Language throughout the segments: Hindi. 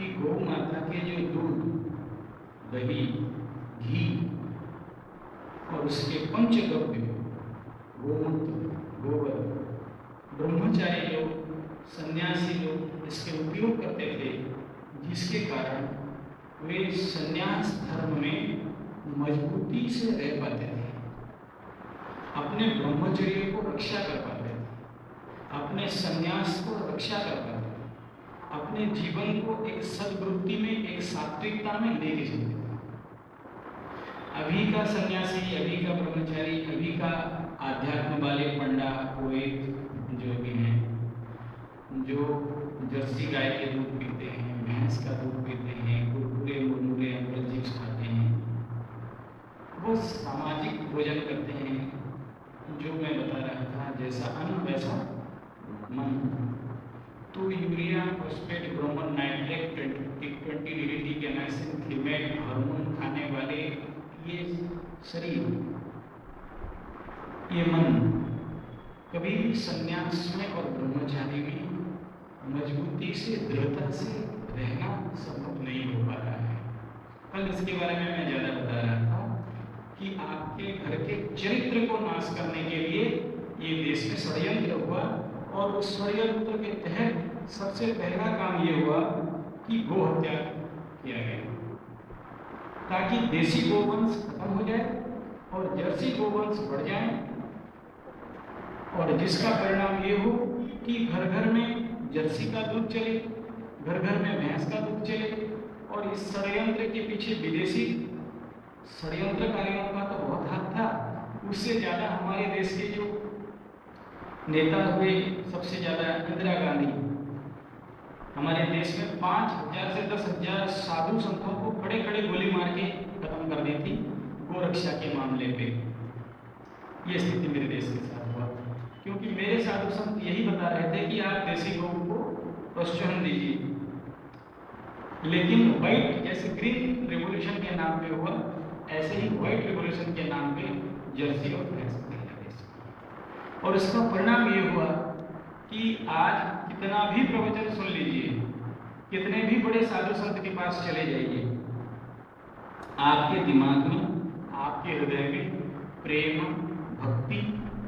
कि गौ माता के जो दूध, दही, घी और उसके पंचगव्य, गोमूत्र, गोबर, ब्रह्मचारी लोग, सन्यासी लोग इसके उपयोग करते थे, जिसके कारण वे सन्यास धर्म में मजबूती से रह पाते थे, अपने ब्रह्मचर्य को रक्षा कर पाते थे, अपने सन्यास को रक्षा कर पाते थे, अपने जीवन को एक सद्वृत्ति में, एक सात्विकता में लेके चलते थे। अभी का सन्यासी, अभी का ब्रह्मचारी, अभी का आध्यात्म वाले पंडा, पुरोहित जो भी हैं, जो जर्सी गाय के दूध पीते हैं, भैंस का दूध पीते हैं, कुरकुरे मुरमुरे एप्पल चिप्स खाते हैं, वो सामाजिक भोजन करते हैं। जो मैं बता रहा था, जैसा अन्न वैसा मन। तो यूरिया, फॉस्फेट, ब्रोमन, नाइट्रेट, 20 DDT, कैनासिन, थिमेट, हार्मोन खाने वाले ये शरीर, ये मन कभी भी संन्यास में और ब्रह्मचारी में मजबूती से, दृढ़ता से रहना संभव नहीं हो पा रहा है। कल इसके बारे में मैं ज़्यादा बता रहा था कि आपके घर के चरित्र को नाश करने के लिए ये देश में षड्यंत्र हुआ, और उस षड्यंत्र के तहत सबसे पहला काम ये हुआ कि गो हत्या किया गया, ताकि देसी गोवंश खत्म हो जाए और जर्सी गोवंश बढ़ जाए, और जिसका परिणाम ये हो कि घर घर में जर्सी का दूध चले, घर घर में भैंस का दूध चले। और इस षड्यंत्र के पीछे विदेशी षड्यंत्रकारियों का तो बहुत हाथ था। उससे ज़्यादा हमारे देश के जो नेता हुए, सबसे ज़्यादा इंदिरा गांधी, हमारे देश में 5,000 से 10,000 साधु संतों को खड़े खड़े गोली मार के खत्म कर दी थी गोरक्षा के मामले पे। ये स्थिति मेरे देश के साथ हुआ, क्योंकि मेरे साधु संत यही बता रहे थे कि आप देसी गौ को प्रोत्साहन दीजिए, लेकिन व्हाइट, जैसे ग्रीन रिवॉल्यूशन के नाम पे हुआ, ऐसे ही व्हाइट रिवॉल्यूशन के नाम पे जर्सी और भैंस देश। और इसका परिणाम ये हुआ कि आज कितना भी प्रवचन सुन लीजिए, कितने भी बड़े साधु संत के पास चले जाइए, आपके दिमाग में, आपके हृदय में प्रेम, भक्ति,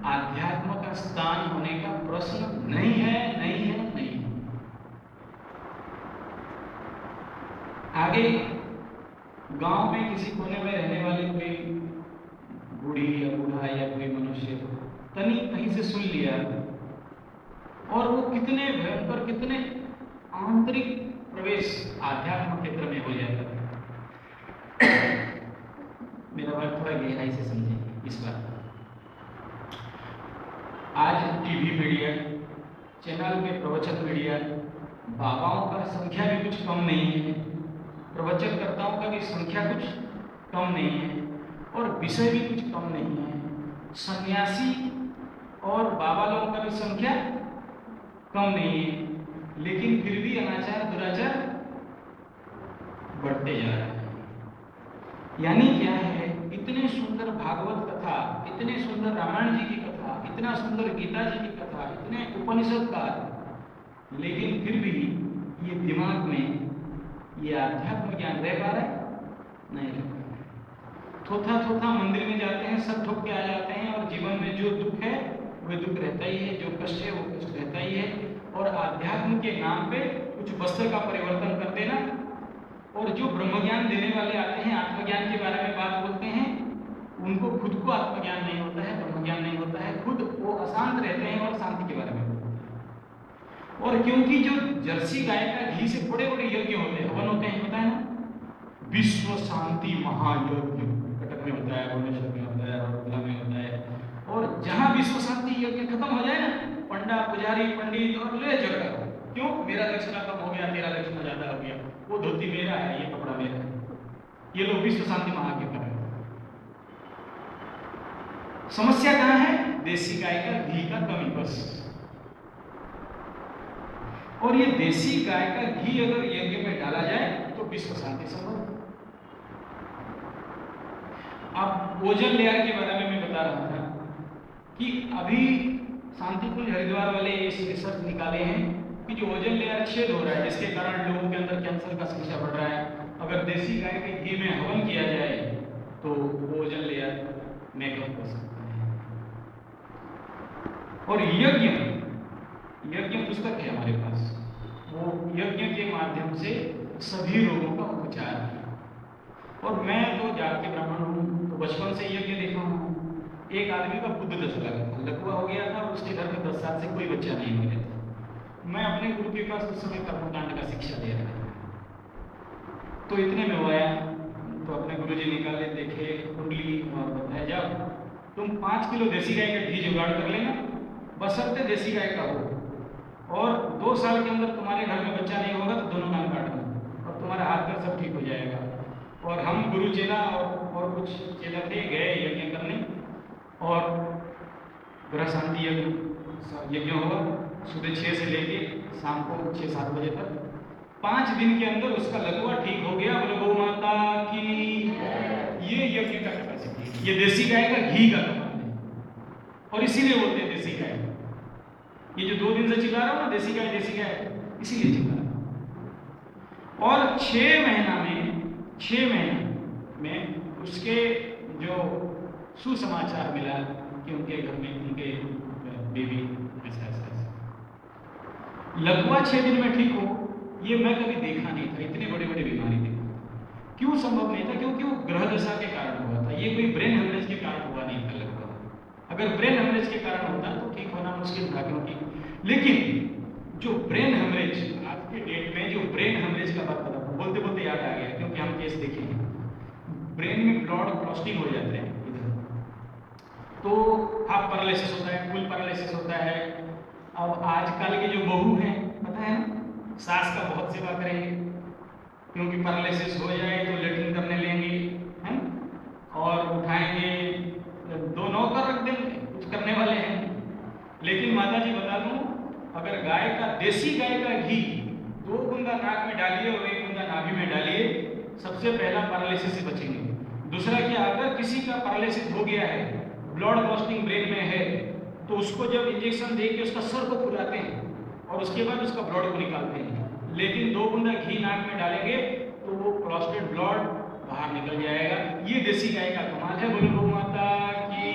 आध्यात्म का स्थान होने का प्रश्न नहीं है, नहीं है, नहीं है। आगे गांव में किसी कोने में रहने वाले कोई बूढ़ी या बूढ़ा या कोई मनुष्य तनी कहीं से सुन लिया, और वो कितने भयंकर, कितने आंतरिक प्रवेश आध्यात्म क्षेत्र में हो जाता है। मेरा बात थोड़ा गहराई से समझेंगे इस बात। आज टीवी मीडिया, चैनल में प्रवचन मीडिया, बाबाओं का संख्या भी कुछ कम नहीं है, प्रवचनकर्ताओं का भी संख्या कुछ कम नहीं है, और विषय भी कुछ कम नहीं है। सन्यासी और बाबा लोगों का भी संख्या कम नहीं है, लेकिन फिर भी अनाचार, दुराचार बढ़ते जा रहे हैं। यानी क्या है, इतने सुंदर भागवत कथा, इतने सुंदर रामायण जी की कथा, इतना सुंदर गीता जी की कथा, इतने उपनिषद का, लेकिन फिर भी ये दिमाग में ये आध्यात्म ज्ञान रह पा रहा है? नहीं रह पा रहा है। थोथा थोथा मंदिर में जाते हैं, सब ठोक के आ जाते हैं, और जीवन में जो दुख है वह दुख रहता ही है, जो कष्ट है वो कष्ट रहता ही है। और आध्यात्म के नाम पे कुछ वस्त्र का परिवर्तन कर देना, और जो ब्रह्म ज्ञान देने वाले आते हैं, आत्मज्ञान के बारे में बात बोलते हैं, उनको खुद को आत्मज्ञान नहीं होता है, ब्रह्म ज्ञान नहीं होता है, खुद वो अशांत रहते हैं और शांति के बारे में। और क्योंकि जो जर्सी गाय का घी से बड़े बड़े यज्ञ होते हैं, हवन होते हैं, पता है ना, विश्व शांति महायज्ञ कटक में होता है, भुवनेश्वर में होता है, रौरकेला में होता है। और जहां विश्व शांति यज्ञ खत्म हो जाए ना, पंडा, पुजारी, पंडित और ले झगड़ा, क्यों मेरा दक्षिणा कम हो गया, तेरा दक्षिणा ज्यादा हो गया, वो धोती मेरा है, ये कपड़ा मेरा है, ये लोग विश्व शांति महायज्ञ कर रहे हैं। समस्या कहां है? देसी गाय का घी का कमी बस। और ये देसी गाय का घी अगर यज्ञ में डाला जाए तो विश्व शांति संभव। अब ओजोन लेयर के बारे में मैं बता रहा था कि अभी शांतिकुंज हरिद्वार वाले इस रिसर्च निकाले हैं कि जो ओजोन लेयर छेद हो रहा है, जिसके कारण लोगों के अंदर कैंसर तंत्र का शिक्षा बढ़ रहा है। अगर देसी गाय के घी में हवन किया जाए तो वो वजन ले मेकअप कर सकता है। और यज्ञ पुस्तक है हमारे पास, वो यज्ञ के माध्यम से सभी रोगों का उपचार है। और मैं तो जाके ब्राह्मण हूँ, तो बचपन से यज्ञ देखा हूँ। एक आदमी का बुद्ध दशा लकवा हो गया था और उसके घर में 10 साल से कोई बच्चा नहीं हो गया था। मैं अपने गुरु के पास उस समय कर्मकांड का शिक्षा दे रहा था, तो इतने में वो आया, तो अपने गुरु जी निकाले, देखे कुंडली और बताया, जब तुम 5 किलो देसी गाय का घी जुगाड़ कर लेना, बशर्ते देसी गाय का हो, और 2 साल के अंदर तुम्हारे घर में बच्चा नहीं होगा तो दोनों कान काट दो और तुम्हारा हाथ पैर सब ठीक हो जाएगा। और हम गुरु चेला और कुछ चेला थे, गए यज्ञ करने, और ग्रह शांति यज्ञ हुआ सुबह 6 से लेके शाम को 6-7 बजे तक। 5 दिन के अंदर उसका लकवा ठीक हो गया। बोले गौ माता की। ये यज्ञ का कैपेसिटी, ये देसी गाय का घी का कमाल है, और इसीलिए बोलते हैं देसी गाय। ये जो 2 दिन से चिल्ला रहा हूं ना, देसी गाय इसीलिए चिल्ला रहा हूं। और 6 महीना में उसके जो सुसमाचार मिला कि उनके घर में उनके बेबी ऐसा लकवा 6 दिन में ठीक हो, ये मैं कभी देखा नहीं था। इतने बड़े बड़े बीमारी थी, क्यों संभव नहीं था? क्योंकि वो ग्रह दशा के कारण हुआ था, ये कोई ब्रेन हेमरेज के कारण हुआ नहीं था लकवा। अगर ब्रेन हेमरेज के कारण होता तो ठीक होना मुश्किल था, क्योंकि लेकिन जो ब्रेन हेमरेज आज के डेट में, जो ब्रेन हेमरेज का बात बता बोलते बोलते याद आ गया, क्योंकि हम केस देखे हैं, ब्रेन में ब्लड क्लॉटिंग हो जाते हैं इधर, तो हाफ पैरालिसिस होता है, फुल पैरालिसिस होता है। अब आजकल के जो बहू हैं, पता है ना, सास का बहुत सेवा करेंगे, क्योंकि पैरालिसिस हो जाए तो लेटरिन करने लेंगे, हैं, और उठाएंगे, 2 नौकर रख देंगे, कुछ करने वाले हैं। लेकिन माता जी बता दूं, अगर गाय का, देसी गाय का घी 2 बूंदा नाक में डालिए और 1 बूंदा नाभि में डालिए, सबसे पहला पैरालिसिस से बचेंगे। दूसरा क्या, अगर किसी का पैरालिसिस हो गया है, ब्लड क्लॉटिंग ब्रेन में है, तो उसको जब इंजेक्शन देके उसका सर को फुलाते हैं और उसके बाद उसका ब्लड को निकालते हैं। लेकिन 2 बूंदा घी नाक में डालेंगे तो वो क्लॉस्टेड ब्लड बाहर निकल जाएगा। ये देसी गाय का कमाल है, बोलो गौ माता की।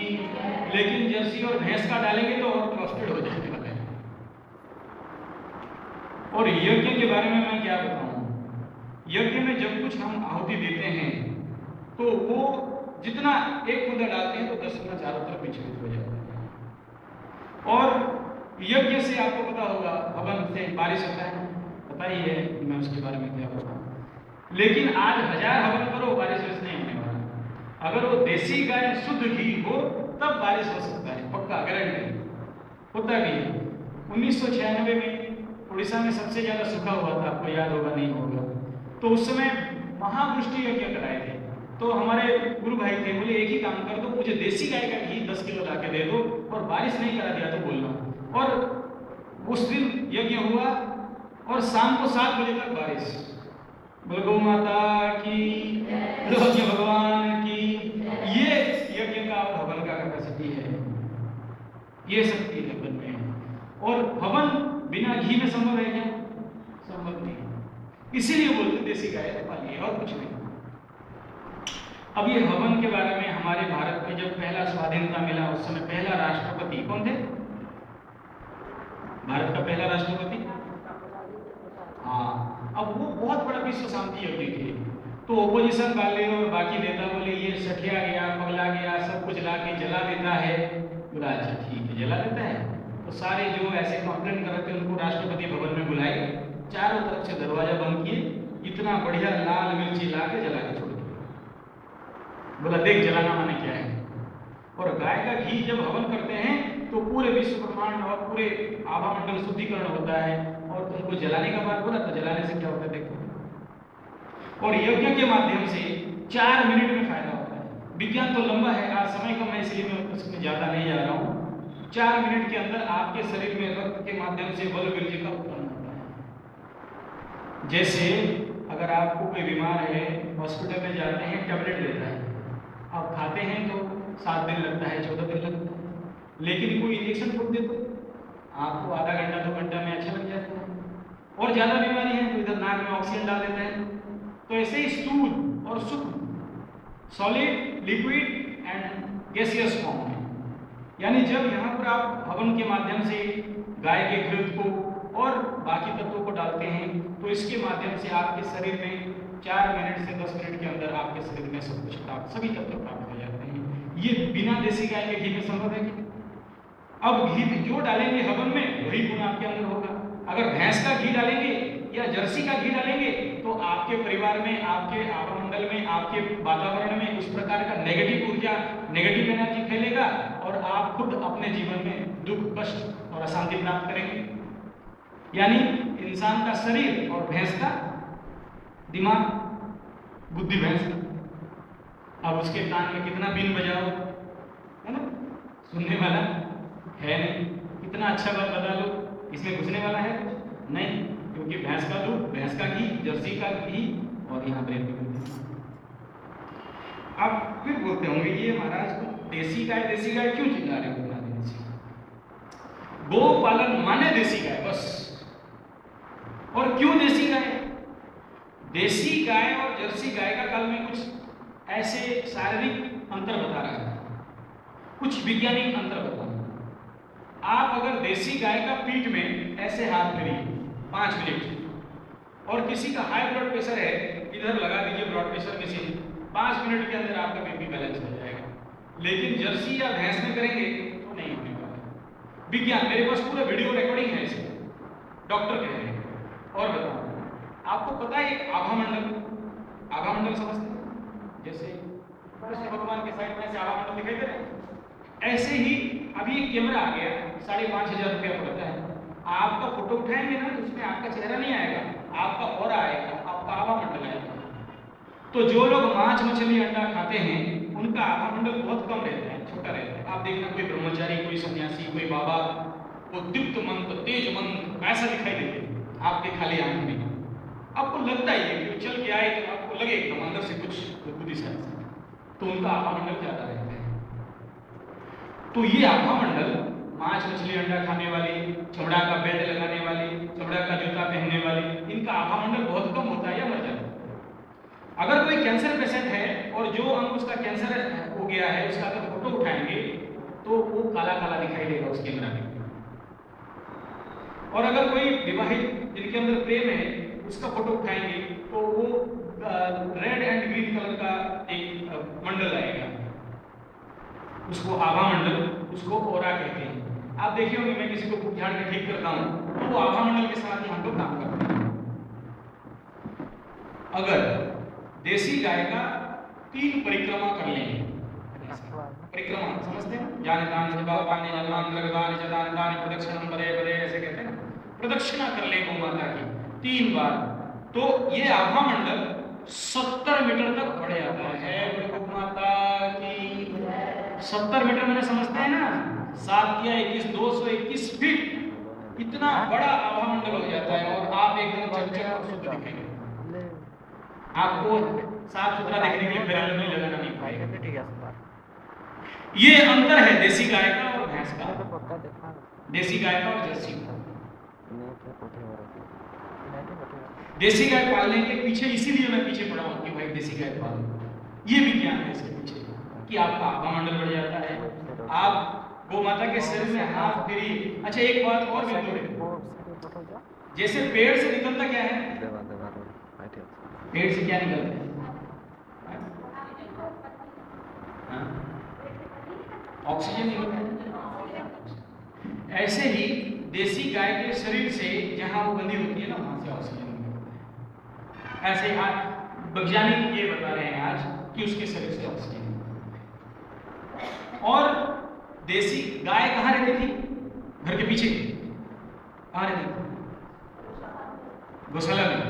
लेकिन जर्सी और भैंस का डालेंगे तो और क्लॉस्टेड हो जाने वाला है। और यज्ञ के बारे में मैं क्या बताऊं, यज्ञ में जब कुछ हम आहुति देते हैं तो वो जितना 1 बूंदा डालते हैं तो 10 गुना चारों तरफ विचलित हो जाता है। और यज्ञ से आपको पता होगा, हवन से बारिश होता है, पता ही है, मैं उसके बारे में क्या बताऊं। लेकिन आज 1000 हवन करो, बारिश नहीं होने वाला। अगर वो देसी गाय शुद्ध घी हो तब बारिश हो सकता है, पक्का गारंटी। होता भी है। 1996 में उड़ीसा में सबसे ज्यादा सूखा हुआ था, आपको याद होगा नहीं होगा, तो उस समय महावृष्टि यज्ञ कराए थे। तो हमारे गुरु भाई थे, बोले एक ही काम कर दो, मुझे देसी गाय का घी 10 किलो ला के दे दो, और बारिश नहीं करा दिया तो बोलना। और उस दिन यज्ञ हुआ और शाम को 7 बजे तक बारिश। बोले गौ माता की, यज्ञ भगवान की। ये यज्ञ का और हवन का कैपेसिटी है, ये शक्ति है हवन में। और हवन बिना घी में संभव है क्या? संभव नहीं। इसीलिए बोलते देसी गाय पालिए, और कुछ नहीं। अब ये हवन के बारे में, हमारे भारत में जब पहला स्वाधीनता मिला उस समय पहला राष्ट्रपति कौन थे? भारत का पहला राष्ट्रपति, हाँ। अब वो बहुत बड़ा विश्व शांति यज्ञ थे, तो ओपोजिशन वाले और बाकी नेता बोले ये सठिया गया, पगला गया, सब कुछ ला के जला देता है। बोला अच्छा ठीक है, जला देता है। तो सारे जो ऐसे कंप्लेंट कर रहे थे उनको राष्ट्रपति भवन में बुलाए, चारों तरफ से दरवाजा बंद किए, इतना बढ़िया लाल मिर्ची ला के जला के छोड़ दिया। बोला देख जलाना माने क्या है। और गाय का घी जब हवन करते हैं तो पूरे विश्व ब्रह्मांड और पूरे आभा मंडल शुद्धिकरण होता है। और तुमको जलाने का बात बोला, तो जलाने से क्या होता है देखो। और यज्ञ के माध्यम से 4 मिनट में फायदा होता है। विज्ञान तो लंबा है, आज समय कम है, इसलिए मैं उसमें ज्यादा नहीं जा रहा हूँ। 4 मिनट के अंदर आपके शरीर में रक्त के माध्यम से बल वीर्य का उत्पन्न होता है। जैसे अगर आपको कोई बीमार है, हॉस्पिटल में जाते हैं, टैबलेट लेता है, आप खाते हैं तो 7 दिन लगता है, 14 दिन लगता है। लेकिन कोई इंजेक्शन फूट दे तो आपको आधा घंटा 2 घंटा में अच्छा लग जाता है। और ज़्यादा बीमारी है तो इधर नाक में ऑक्सीजन डाल देते हैं। तो ऐसे ही स्थूल और सूक्ष्म, solid, liquid and gaseous form है। यानी जब यहाँ पर आप हवन के माध्यम से गाय के घृत को और बाकी तत्वों को डालते हैं तो इसके माध्यम से आपके शरीर में 4 मिनट से 10 मिनट के अंदर आपके शरीर में सब कुछ प्राप्त, सभी तत्व प्राप्त हो जाते हैं। ये बिना देसी गाय के घी में संभव है कि? अब घी जो डालेंगे हवन में वही गुण आपके अंदर होगा। अगर भैंस का घी डालेंगे या जर्सी का घी डालेंगे तो आपके परिवार में, आपके आवामंडल में, आपके वातावरण में उस प्रकार का नेगेटिव ऊर्जा, नेगेटिव एनर्जी फैलेगा और आप खुद अपने जीवन में दुख, कष्ट और अशांति प्राप्त करेंगे। यानी इंसान का शरीर और भैंस का दिमाग, बुद्धि भैंस का। अब उसके कान में कितना बीन बजाओ, है ना, सुनने वाला है नहीं। कितना अच्छा बात बता लो, इसमें घुसने वाला है नहीं, क्योंकि भैंस का दूध, भैंस का घी, जर्सी का घी और यहाँ पर आप फिर बोलते होंगे ये महाराज को देसी गाय क्यों चिल्ला रहे हो? गो पालन माने देसी गाय बस। और क्यों देसी गाय? देसी गाय और जर्सी गाय का कल में कुछ ऐसे शारीरिक अंतर बता रहा है, कुछ वैज्ञानिक अंतर बता रहा है। आप अगर देसी गाय का पीठ में ऐसे हाथ फेरिए 5 मिनट और किसी का हाई ब्लड प्रेशर है, इधर लगा दीजिए ब्लड प्रेशर मशीन, 5 मिनट के अंदर आपका बीपी बैलेंस हो जाएगा। लेकिन जर्सी या भैंस में करेंगे तो नहीं होने वाला। विज्ञान, मेरे पास पूरा वीडियो रिकॉर्डिंग है इसका, डॉक्टर कह रहे हैं। और बताओ, आपको पता है एक आभामंडल समझते हैं? जैसे कृष्ण भगवान के साइड में से आभामंडल दिखाई दे रहे हैं, ऐसे ही अभी एक कैमरा आ गया, 5,500 रुपया पड़ता है। आपका फोटो उठाएंगे ना तो उसमें आपका चेहरा नहीं आएगा, आपका ऑरा आएगा, आपका आभामंडल आएगा। तो जो लोग मांस, मछली, अंडा खाते हैं उनका आभामंडल बहुत कम रहता है, छोटा रहता है। आप देखना कोई ब्रह्मचारी, कोई सन्यासी, कोई बाबा, वो दीप्त मंत, तेज मंत ऐसा दिखाई देते हैं आपके खाली आंख में। आपको लगता ही है कि चल के आए तो आपको लगे एकदम अंदर से कुछ बुद्धि से, तो उनका आभामंडल ज्यादा रहता है। तो ये आभामंडल मांस, मछली, अंडा खाने वाले, चमड़ा का बेल्ट लगाने वाले, चमड़ा का जूता पहनने वाले, इनका आभामंडल बहुत कम होता है या मर जाता है। अगर कोई कैंसर पेशेंट है और जो अंग उसका कैंसर हो गया है उसका अगर फोटो उठाएंगे तो वो काला काला दिखाई देगा उस कैमरा में। और अगर कोई विवाहित जिनके अंदर प्रेम है उसका फोटो उठाएंगे तो वो रेड एंड ग्रीन कलर का एक मंडल आएगा, उसको आभामंडल, उसको ओरा कहते हैं। आप देखिए होंगे, मैं किसी को फूक झाड़ के ठीक करता हूँ तो वो आभामंडल के साथ ही हम लोग काम करते हैं। अगर देसी गाय का 3 परिक्रमा कर लेंगे, परिक्रमा समझते हैं, जानदान जबाबाने जन्मान लगदान जदानदान प्रदक्षिणम बरे बरे ऐसे कहते हैं, प्रदक्षिणा कर ले गौ माता की 3 बार, तो ये आभामंडल 70 मीटर तक बढ़ जाता है। गौ माता की 70 मीटर मैंने समझते हैं ना, 7 या 21, 221 फीट इतना बड़ा आभामंडल हो जाता है और आप एकदम चमचम और शुद्ध दिखेंगे। आपको साफ सुथरा देखने के लिए फेरन नहीं लगाना नहीं पड़ेगा। ये अंतर है देसी गाय का और भैंस का, देसी गाय का और जर्सी का। देसी गाय पालने के पीछे इसीलिए मैं पीछे पड़ा हूं कि भाई देसी गाय पालो, ये विज्ञान है इसके पीछे कि आपका आभामंडल बढ़ जाता है, आप गौ माता के शरीर में हाथ फेरिए। अच्छा एक बात और भी है, जैसे पेड़ से निकलता क्या है, पेड़ से क्या निकलता है, ऑक्सीजन निकलता है। ऐसे ही देसी गाय के शरीर से जहां वो बंधी होती है ना वहां से ऑक्सीजन निकलता है। ऐसे आज वैज्ञानिक ये बता रहे हैं आज कि उसके शरीर से ऑक्सीजन। और देसी गाय कहाँ रहती थी? घर के पीछे कहाँ रहती थी? गौशाला में,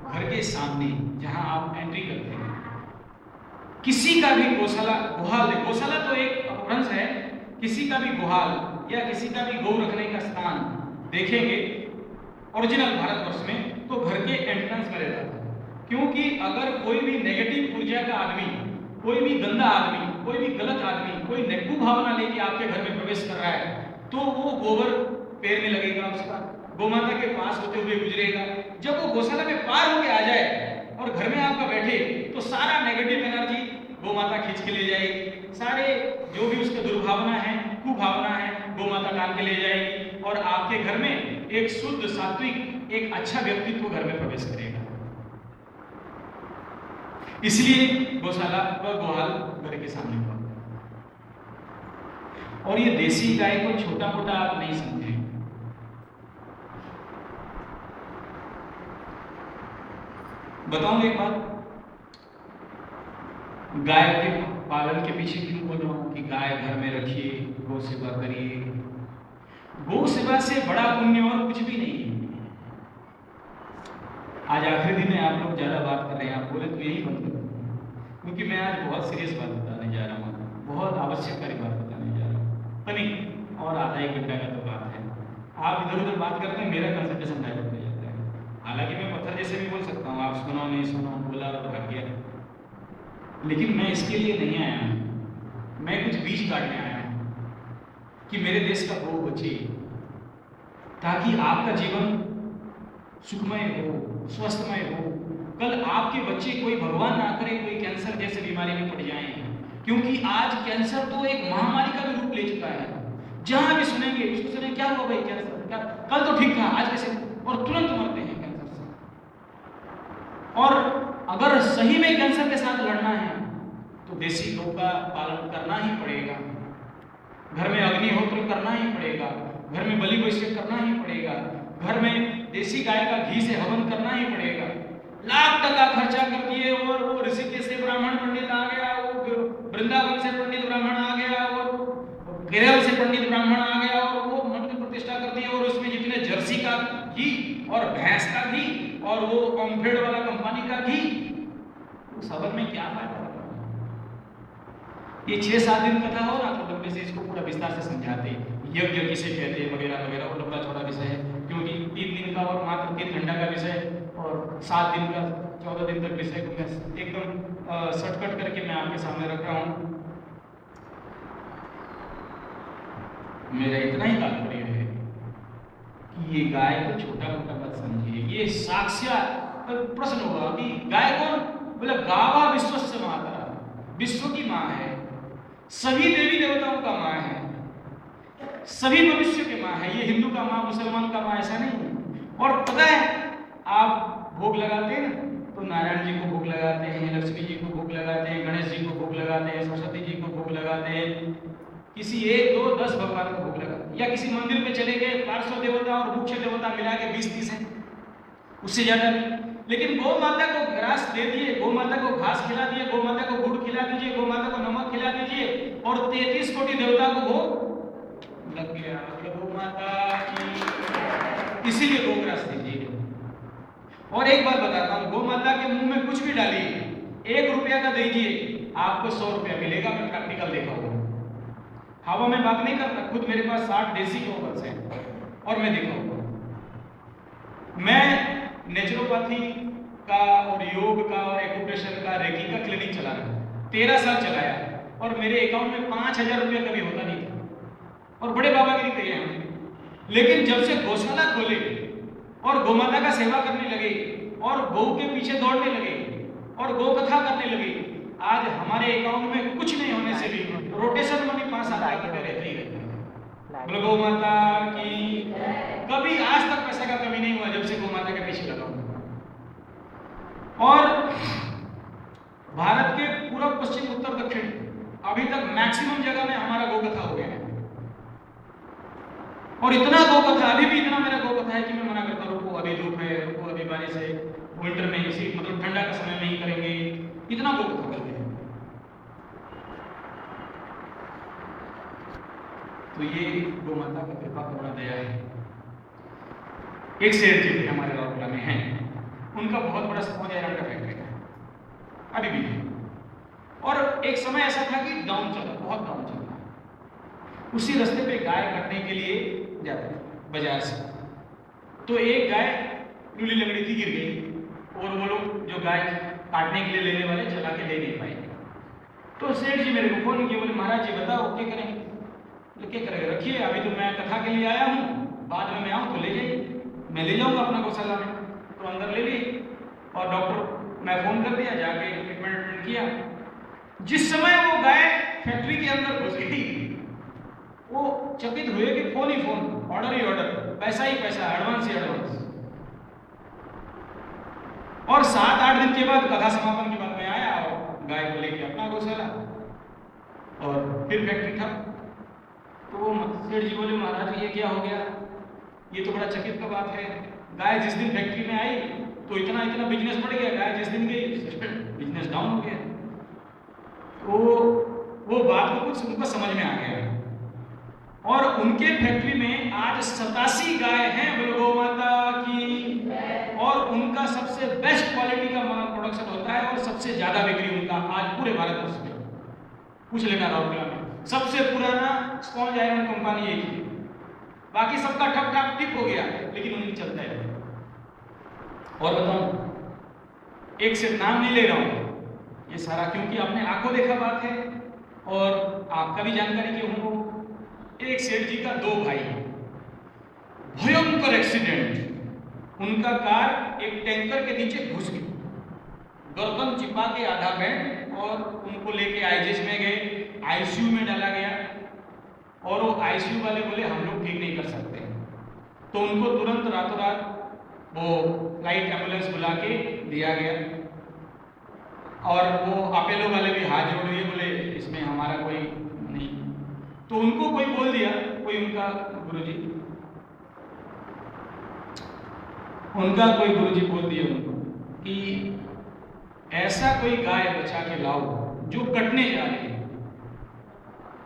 घर के सामने जहां आप एंट्री करते हैं। किसी का भी गौशाला, गौशाला तो एक अपभ्रंश है, किसी का भी गुहाल या किसी का भी गौ रखने का स्थान देखेंगे ओरिजिनल भारतवर्ष में तो घर के एंट्रेंस में रहता था। क्योंकि अगर कोई भी नेगेटिव ऊर्जा का आदमी, कोई भी गंदा आदमी, कोई भी गलत आदमी, कोई नेगेटिव भावना लेके आपके घर में प्रवेश कर रहा है तो वो गोबर पैर में लगेगा उसका, गौ माता के पास होते हुए गुजरेगा। जब वो गौशाला में पार होके आ जाए और घर में आपका बैठे तो सारा नेगेटिव एनर्जी गौ माता खींच के ले जाएगी, सारे जो भी उसके दुर्भावना है, कुभावना है, गौ माता डाल के ले जाएगी और आपके घर में एक शुद्ध सात्विक एक अच्छा व्यक्तित्व घर में प्रवेश करेगा। इसलिए गौशाला व गोहाल घर के सामने हुआ। और ये देसी गाय को छोटा मोटा आप नहीं समझे। बताऊं एक बात, गाय के पालन के पीछे क्यों बोल रहा हूं कि गाय घर में रखिए, गौ सेवा करिए। गौ सेवा से बड़ा पुण्य और कुछ भी नहीं है। आज आखिरी दिन है, आप लोग ज्यादा बात कर रहे हैं, आप बोले तो यही बंद करो, क्योंकि मैं आज बहुत सीरियस बात बताने जा रहा हूँ, बहुत आवश्यककारी बात बताने जा रहा हूँ। नहीं और आधा एक घंटा का तो बात है, आप इधर उधर बात करते हैं, मेरा कंसंट्रेशन डाइवर्ट हो जाता है। हालांकि मैं पत्थर जैसे भी बोल सकता हूँ, आप सुनो नहीं सुनो, बोला और भाग गया, लेकिन मैं इसके लिए नहीं आया हूँ। मैं कुछ बीज काटने आया हूँ कि मेरे देश का भोग बचे, ताकि आपका जीवन सुखमय हो, स्वस्थमय हो। कल आपके बच्चे कोई भगवान ना करे कोई कैंसर जैसे बीमारी में पड़ जाएं, क्योंकि आज कैंसर तो एक महामारी का भी रूप ले चुका है। जहां भी सुनेंगे उसको सुने क्या हुआ भाई कैंसर, क्या कल तो ठीक था आज कैसे, और तुरंत मरते हैं कैंसर से। और अगर सही में कैंसर के साथ लड़ना है तो देसी गौ का पालन करना ही पड़ेगा, घर में अग्निहोत्र करना ही पड़ेगा, घर में बलि वैश्य करना ही पड़ेगा, घर में देसी गाय का घी से हवन करना ही पड़ेगा। लाख टका खर्चा कर दिए और वो ऋषिकेश से ब्राह्मण पंडित आ गया, वो वृंदावन से पंडित ब्राह्मण आ गया, और केरल से पंडित ब्राह्मण आ गया, और वो मंत्र प्रतिष्ठा कर दी, और उसमें जितने जर्सी का घी और भैंस का घी और वो ओमफेड वाला कंपनी का घी, उस हवन में क्या फायदा? ये 6-7 दिन कथा हो ना तो लंबे से इसको पूरा विस्तार से समझाते, यज्ञ किसे कहते हैं वगैरह वगैरह, वो लंबा चौड़ा विषय है, क्योंकि 3 दिन का और मात्र 3 घंटा का विषय और 7 दिन का 14 दिन तक विषय को मैं एकदम शॉर्टकट करके मैं आपके सामने रख रहा हूँ। मेरा इतना ही तात्पर्य है कि ये गाय को छोटा मोटा मत समझिए। ये साक्षात प्रश्न होगा कि गाय कौन, बोले गावा विश्वस्य माता, विश्व की माँ है, सभी देवी देवताओं का माँ है, सभी मनुष्य की माँ है। ये हिंदू का माँ, मुसलमान का माँ ऐसा नहीं है। और पता है आप भोग लगाते हैं ना, तो नारायण जी को भोग लगाते हैं, लक्ष्मी जी को भोग लगाते हैं, गणेश जी को भोग लगाते हैं, सरस्वती जी को भोग लगाते हैं, किसी 1, 2, 10 भगवान को भोग लगाते हैं, या किसी मंदिर पे चले गए, पार्श्व देवता और मुख्य देवता मिला के 20-30 है, उससे ज्यादा नहीं। लेकिन गौ माता को ग्रास दे दिए, गौ माता को घास खिला दिए, गौ माता को गुड़ खिला दीजिए, गौ माता को नमक खिला दीजिए, और 33 कोटि देवता को भोग लग गया। गौ माता की, इसीलिए गौ ग्रास दीजिए। और एक बात बताता हूँ, गौ माता के मुंह में कुछ भी डालिए, 1 रुपया का दीजिए, आपको 100 रुपया मिलेगा। मैं प्रैक्टिकल देखा हुआ, हवा में बात नहीं करता, खुद मेरे पास 60 देसी गौवंश है और मैं देखा हुआ। मैं नेचुरोपैथी का और योग का और एक्यूप्रेशर का, रेकी का क्लिनिक चला रहा हूँ, 13 साल चलाया, और मेरे अकाउंट में 5000 रुपया कभी होता नहीं था, और बड़े बाबागिरी कही है हमने। लेकिन जब से गौशाला खोले और गौ माता का सेवा करने लगे और गौ के पीछे दौड़ने लगे और गौ कथा करने लगे, आज हमारे अकाउंट में कुछ नहीं होने से भी रोटेशन मनी 5 साल आगे रहते ही रहते हैं। बोलो गौ माता की, कभी आज तक पैसे का कमी नहीं हुआ जब से गौ माता के पीछे लगा हूं। और भारत के पूर्व, पश्चिम, उत्तर, दक्षिण अभी तक मैक्सिमम जगह में हमारा गौ कथा हो गया है, और इतना गौ कथा, अभी भी इतना मेरा गौ कथा है कि मैं मना करता हूँ, रुको अभी धूप है, रुको अभी बारिश है, विंटर में इसी मतलब ठंडा का समय में ही करेंगे, इतना गौ कथा करते हैं। तो ये गौ माता का कृपा करुणा दया है। एक सेठ जी थे हमारे राउरकेला में हैं, उनका बहुत बड़ा स्पोंज आयरन का फैक्ट्री था, अभी भी है, और एक समय ऐसा था कि डाउन चला, बहुत डाउन चला। उसी रास्ते पे गाय काटने के लिए जाते थे बाजार से, तो एक गाय लूली लंगड़ी थी, गिर गई, और वो लोग जो गाय काटने के लिए लेने वाले चला के ले नहीं पाए। तो सेठ जी मेरे को फोन किए, बोले महाराज जी बताओ क्या करेंगे? क्या करेंगे, रखिए, अभी तो मैं कथा के लिए आया हूँ, बाद में मैं आऊँ तो ले जाइए। मैं ले जाऊंगा अपना गौशाला में। तो अंदर ले ली और डॉक्टर मैं फ़ोन कर दिया, जाके ट्रीटमेंट किया। जिस समय वो गाय फैक्ट्री के अंदर घुस गई, वो चकित हुए कि फोन ही फोन, ऑर्डर ही ऑर्डर, पैसा ही पैसा, एडवांस ही एडवांस। और 7-8 दिन के बाद कथा समापन के बाद मैं आया और गाय को लेके अपना गौशाला और फिर फैक्ट्री था। तो वो सेठ जी बोले, महाराज ये क्या हो गया, ये तो बड़ा चकित का बात है। गाय जिस दिन फैक्ट्री में आई तो इतना इतना बिजनेस बढ़ गया, गाय जिस दिन गई बिजनेस डाउन हो गया। वो बात को कुछ उनको समझ में आ गया और उनके फैक्ट्री में आज 87 गाय हैं, बोलो गौ माता की। और उनका सबसे बेस्ट क्वालिटी का माल प्रोडक्शन होता है और सबसे ज्यादा बिक्री उनका आज पूरे भारतवर्ष में। पूछ लेना राउरकेला में सबसे पुराना स्पॉन्ज आयरन कंपनी एक ही, बाकी सबका ठप ठाप टिप हो गया, लेकिन उन्हीं चलता है। और बताऊं, एक से नाम नहीं ले रहा हूं ये सारा, क्योंकि आपने आंखों देखा बात है और आपका भी जानकारी के होंगे। एक सेठ जी का 2 भाई, भयंकर एक्सीडेंट, उनका कार एक टैंकर के नीचे घुस गई, गर्दन चिपा के आधा बैंड, और उनको लेके आईजीएच में गए, आईसीयू में डाला गया। और वो आईसीयू वाले बोले हम लोग ठीक नहीं कर सकते, तो उनको तुरंत रातों रात वो फ्लाइट एम्बुलेंस बुला के दिया गया। और वो अपेलो वाले भी हाथ जोड़ दिए, बोले इसमें हमारा कोई नहीं। तो उनको कोई बोल दिया, कोई उनका गुरुजी बोल दिया उनको कि ऐसा कोई गाय बचा के लाओ जो कटने जा रही है।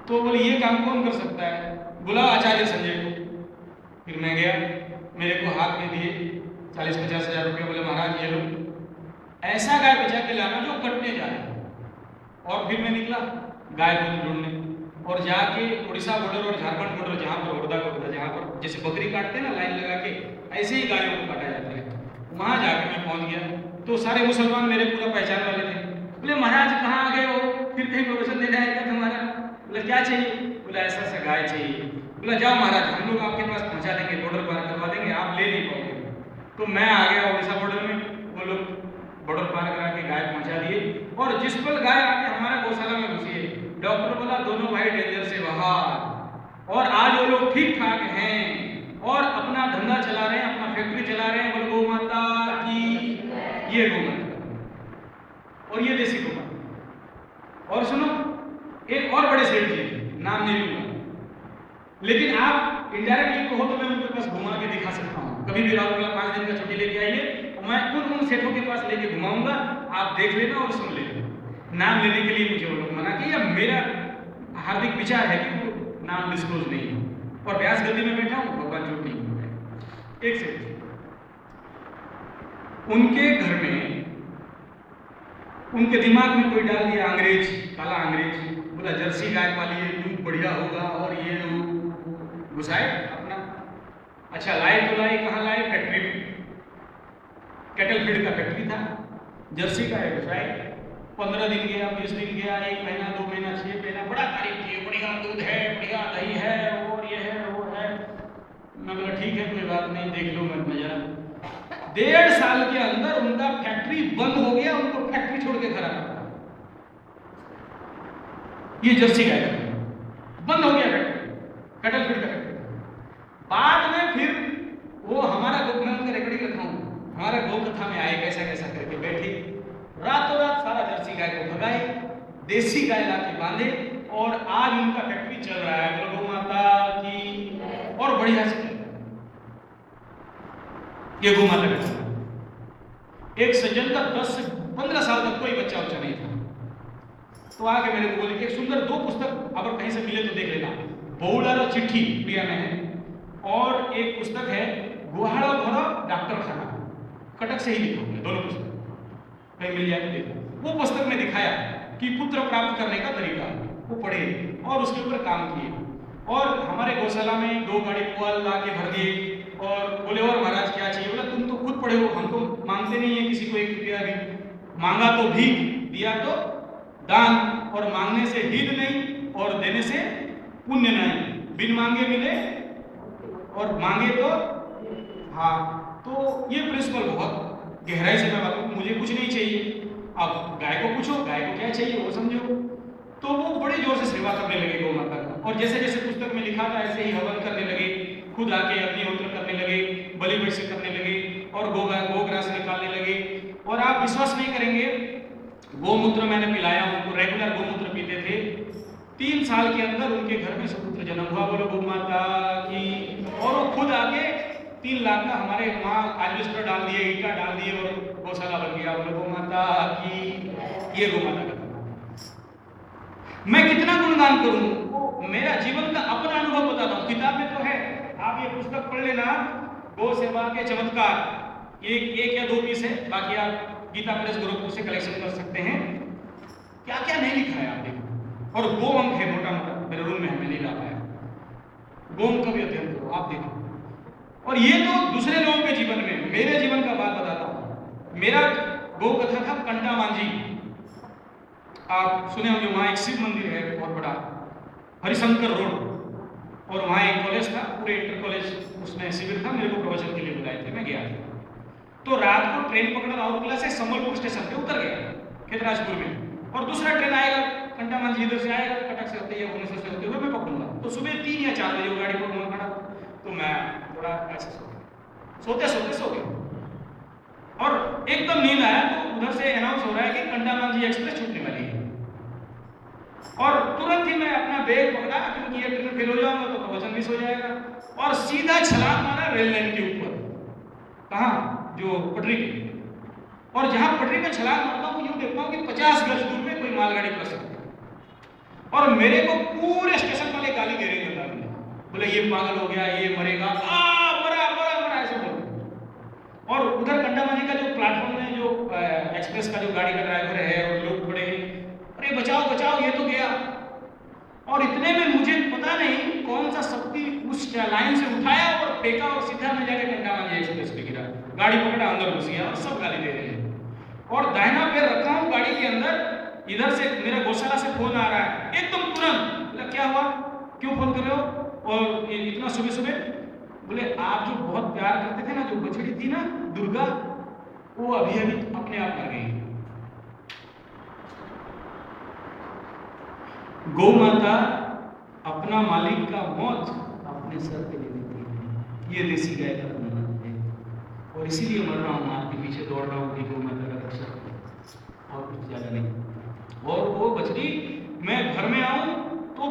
तो बोले ये काम कौन कर सकता है, बुलाओ आचार्य संजय को। फिर मैं गया, मेरे को हाथ में दिए 40-50 हज़ार रुपये, बोले महाराज ये लो, ऐसा गाय बचा के लाना जो कटने जा रहा है। और फिर मैं निकला गाय को ढूंढने, और जाके उड़ीसा बॉर्डर और झारखंड बॉर्डर, जहाँ पर हरदा का होता, जहाँ पर जैसे बकरी काटते हैं ना लाइन लगा के, ऐसे ही गायों को काटा जाता है, वहाँ जाके मैं पहुँच गया। तो सारे मुसलमान मेरे पूरा पहचान वाले थे। बोले महाराज कहाँ आ गए हो, फिर कहीं प्रवचन देने आएगा तुम्हारा? बोले क्या चाहिए? बोला ऐसा ऐसा गाय चाहिए। बोला जाओ महाराज हम लोग आपके पास पहुँचा देंगे, बॉर्डर पार करवा देंगे, आप ले नहीं पाओगे। तो मैं आ गया उड़ीसा बॉर्डर में, वो लोग बॉर्डर पार करा के गाय पहुँचा दिए। और जिस पल गाय आके हमारा गौशाला में घुसी है, डॉक्टर बोला दोनों भाई डेंजर से बाहर। और आज वो लोग ठीक ठाक हैं और अपना धंधा चला रहे हैं, अपना फैक्ट्री चला रहे हैं। बोलो गौ माता की, ये गौ माता और ये देसी गौ माता। और सुनो, एक और बड़े सेठ जी, नाम नहीं लूंगा, लेकिन आप इनडायरेक्टली कहो तो मैं उनके पास घुमा के दिखा सकता हूँ। कभी भी राउरकेला 5 दिन का छुट्टी लेके आइए, मैं उन सेठों के पास लेके घुमाऊंगा, आप देख लेना और सुन लेना। नाम लेने के लिए मुझे वो लोग मना किया, मेरा हार्दिक विचार है कि वो नाम डिस्क्लोज नहीं हो, और व्यास गद्दी में बैठा हूँ, भगवान झूठ नहीं बोल रहे। एक सेठ, उनके घर में उनके दिमाग में कोई डाल दिया अंग्रेज, काला अंग्रेज, बोला जर्सी गाय पालिए, दूध बढ़िया होगा, और ये घुसाए अपना। अच्छा लाए तो लाए, कहाँ लाए? फैक्ट्री में, कैटल फीड का फैक्ट्री था, जर्सी का है, घुसाए। 15 दिन गया, 20 दिन गया, 1 महीना, 2 महीना, 6 महीना, बड़ा तारीफ किए, बढ़िया दूध है, बढ़िया दही है, और ये है वो है। मैं बोला ठीक है कोई बात नहीं, देख लो मत नजर। 1.5 साल के अंदर उनका फैक्ट्री बंद हो गया, उनको फैक्ट्री छोड़ के घर आना पड़ा। ये जर्सी गाय बंद हो गया फैक्ट्री, कैटल फीड का फैक्ट्री। बाद में फिर वो हमारा मैं उनका रिकॉर्डिंग रखा हूँ, हमारा गौ कथा में आए, कैसा कैसा करके बैठे, रातों रात सारा जर्सी गाय को भगाए, देसी गाय लाके बांधे, और आज उनका फैक्ट्री चल रहा है। गौ माता की, और बढ़िया से ये गौ माता का। एक सज्जन का 10 से 15 साल तक कोई बच्चा उच्चा नहीं था, तो आके मेरे को बोले कि एक सुंदर 2 पुस्तक अगर कहीं से मिले तो देख लेना, बहुलर और चिट्ठी इंडिया में है, और एक पुस्तक है गुहाड़ा भरा डॉक्टर खाना, कटक से ही लिखा हुआ है, दोनों पुस्तक कहीं मिल जाए तो देखो। वो पुस्तक में दिखाया कि पुत्र प्राप्त करने का तरीका, वो पढ़े और उसके ऊपर काम किए। और हमारे गौशाला में 2 गाड़ी पुआल ला के भर दिए, और बोले और महाराज क्या चाहिए? बोला तुम तो खुद पढ़े हो, हम तो मांगते नहीं है किसी को 1 रुपया भी, मांगा तो भीख, दिया तो दान, और मांगने से हित नहीं और देने से पुण्य नहीं। बिन मांगे मिले और मांगे तो हाँ, तो ये प्रिंसिपल बहुत गहराई से मैं बात, मुझे कुछ नहीं चाहिए, अब गाय को पूछो गाय को क्या चाहिए वो समझो। तो वो बड़े जोर से सेवा करने लगे गौ माता का, और जैसे जैसे पुस्तक में लिखा था ऐसे ही हवन करने लगे, खुद आके अग्निहोत्र करने लगे, बलि वैसे करने लगे, और गोग्रास निकालने लगे। और आप विश्वास नहीं करेंगे, गोमूत्र मैंने पिलाया, उनको रेगुलर गोमूत्र पीते थे। 3 साल के अंदर उनके घर में सुपुत्र जन्म हुआ, बोलो गौ माता की। और वो खुद आके 3 लाख का हमारे वहाँ एल्वेस्टर डाल दिए, ईटा डाल दिए, और गौशाला बन गया, बोलो गौ माता की। ये गौ माता का मैं कितना गुणगान करूं, मेरा जीवन का अपना अनुभव बताता हूं। किताब में तो है, आप ये पुस्तक पढ़ लेना, गौ सेवा के चमत्कार, एक या 2 पीस है, बाकी आप गीता प्रेस गोरखपुर से कलेक्शन कर सकते हैं। क्या क्या नहीं लिखा है आप देखो। और गो अंक है मोटा मोटा, मेरे रूम में हमें नहीं ला पाया, गो अंक का भी अध्ययन करो, आप देखो। और ये तो दूसरे लोगों के जीवन में, मेरे जीवन का बात बताता हूं। मेरा गो कथा था कंटा मांझी, आप सुने होंगे, वहाँ एक शिव मंदिर है बहुत बड़ा, हरिशंकर रोड, और वहाँ एक कॉलेज था, पूरे इंटर कॉलेज उसमें शिविर था, मेरे को प्रवचन के लिए बुलाए थे, मैं गया था। तो रात को ट्रेन पकड़ा राउरकेला से संबलपुर स्टेशन पे उतर गया खेतराजपुर में, और दूसरा ट्रेन आएगा कंटा मांझी इधर से आएगा, कटक से होते हुए भुवनेश्वर से होते हुए मैं पकड़ूंगा। तो सुबह 3 या 4 बजे वो गाड़ी पर मैं खड़ा, तो मैं थोड़ा ऐसे सोते सोते सो गया, और एकदम नींद आया, तो उधर से अनाउंस हो रहा है कि कंटा मांझी एक्सप्रेस छूटने वाली है। और तुरंत ही मैं अपना बैग पकड़ा, क्योंकि ये ट्रेन फेल हो जाऊंगा तो प्रवचन मिस हो जाएगा, और सीधा छलांग मारा रेल लाइन के ऊपर, कहाँ, जो पटरी पे। और जहां पटरी पे छलांग मारता हूँ, यूं देखता हूँ कि 50 गज दूर में कोई मालगाड़ी क्रॉस करती है, और मेरे को पूरे स्टेशन वाले गाली दे रहे थे, बोले ये पागल हो गया, ये मरेगा, मरा मरा मरा, ऐसे बोल। और उधर कंटा मांझी का जो प्लेटफॉर्म में जो एक्सप्रेस का जो गाड़ी का ड्राइवर है और लोग खड़े हैं, अरे बचाओ बचाओ ये तो गया। और इतने में मुझे पता नहीं कौन सा शक्ति उस लाइन से उठाया और फेंका, और सीधा मैं जाके कंटा मांझी एक्सप्रेस पे गिरा, गाड़ी पकड़ा, अंदर घुस गया, और सब गाली दे रहे हैं। और दाहिना पैर रखा हूँ गाड़ी के अंदर, इधर से मेरा गौशाला से फोन आ रहा है, एकदम तुरंत, क्या हुआ, क्यों फोन कर रहे हो, और इतना सुबह सुबह? बोले आप जो बहुत प्यार करते थे ना, जो बछड़ी थी ना दुर्गा, वो अभी अभी अपने आप मर गई। गौ माता अपना मालिक का मौत अपने सर पे ले लेती है, ये देसी गाय का गुणगान है। और इसीलिए मर रहा हूँ, आपके पीछे दौड़ रहा हूँ कि गौ माता का रक्षा करें, और कुछ ज्यादा नहीं। और वो बछड़ी, मैं घर में आऊँ तो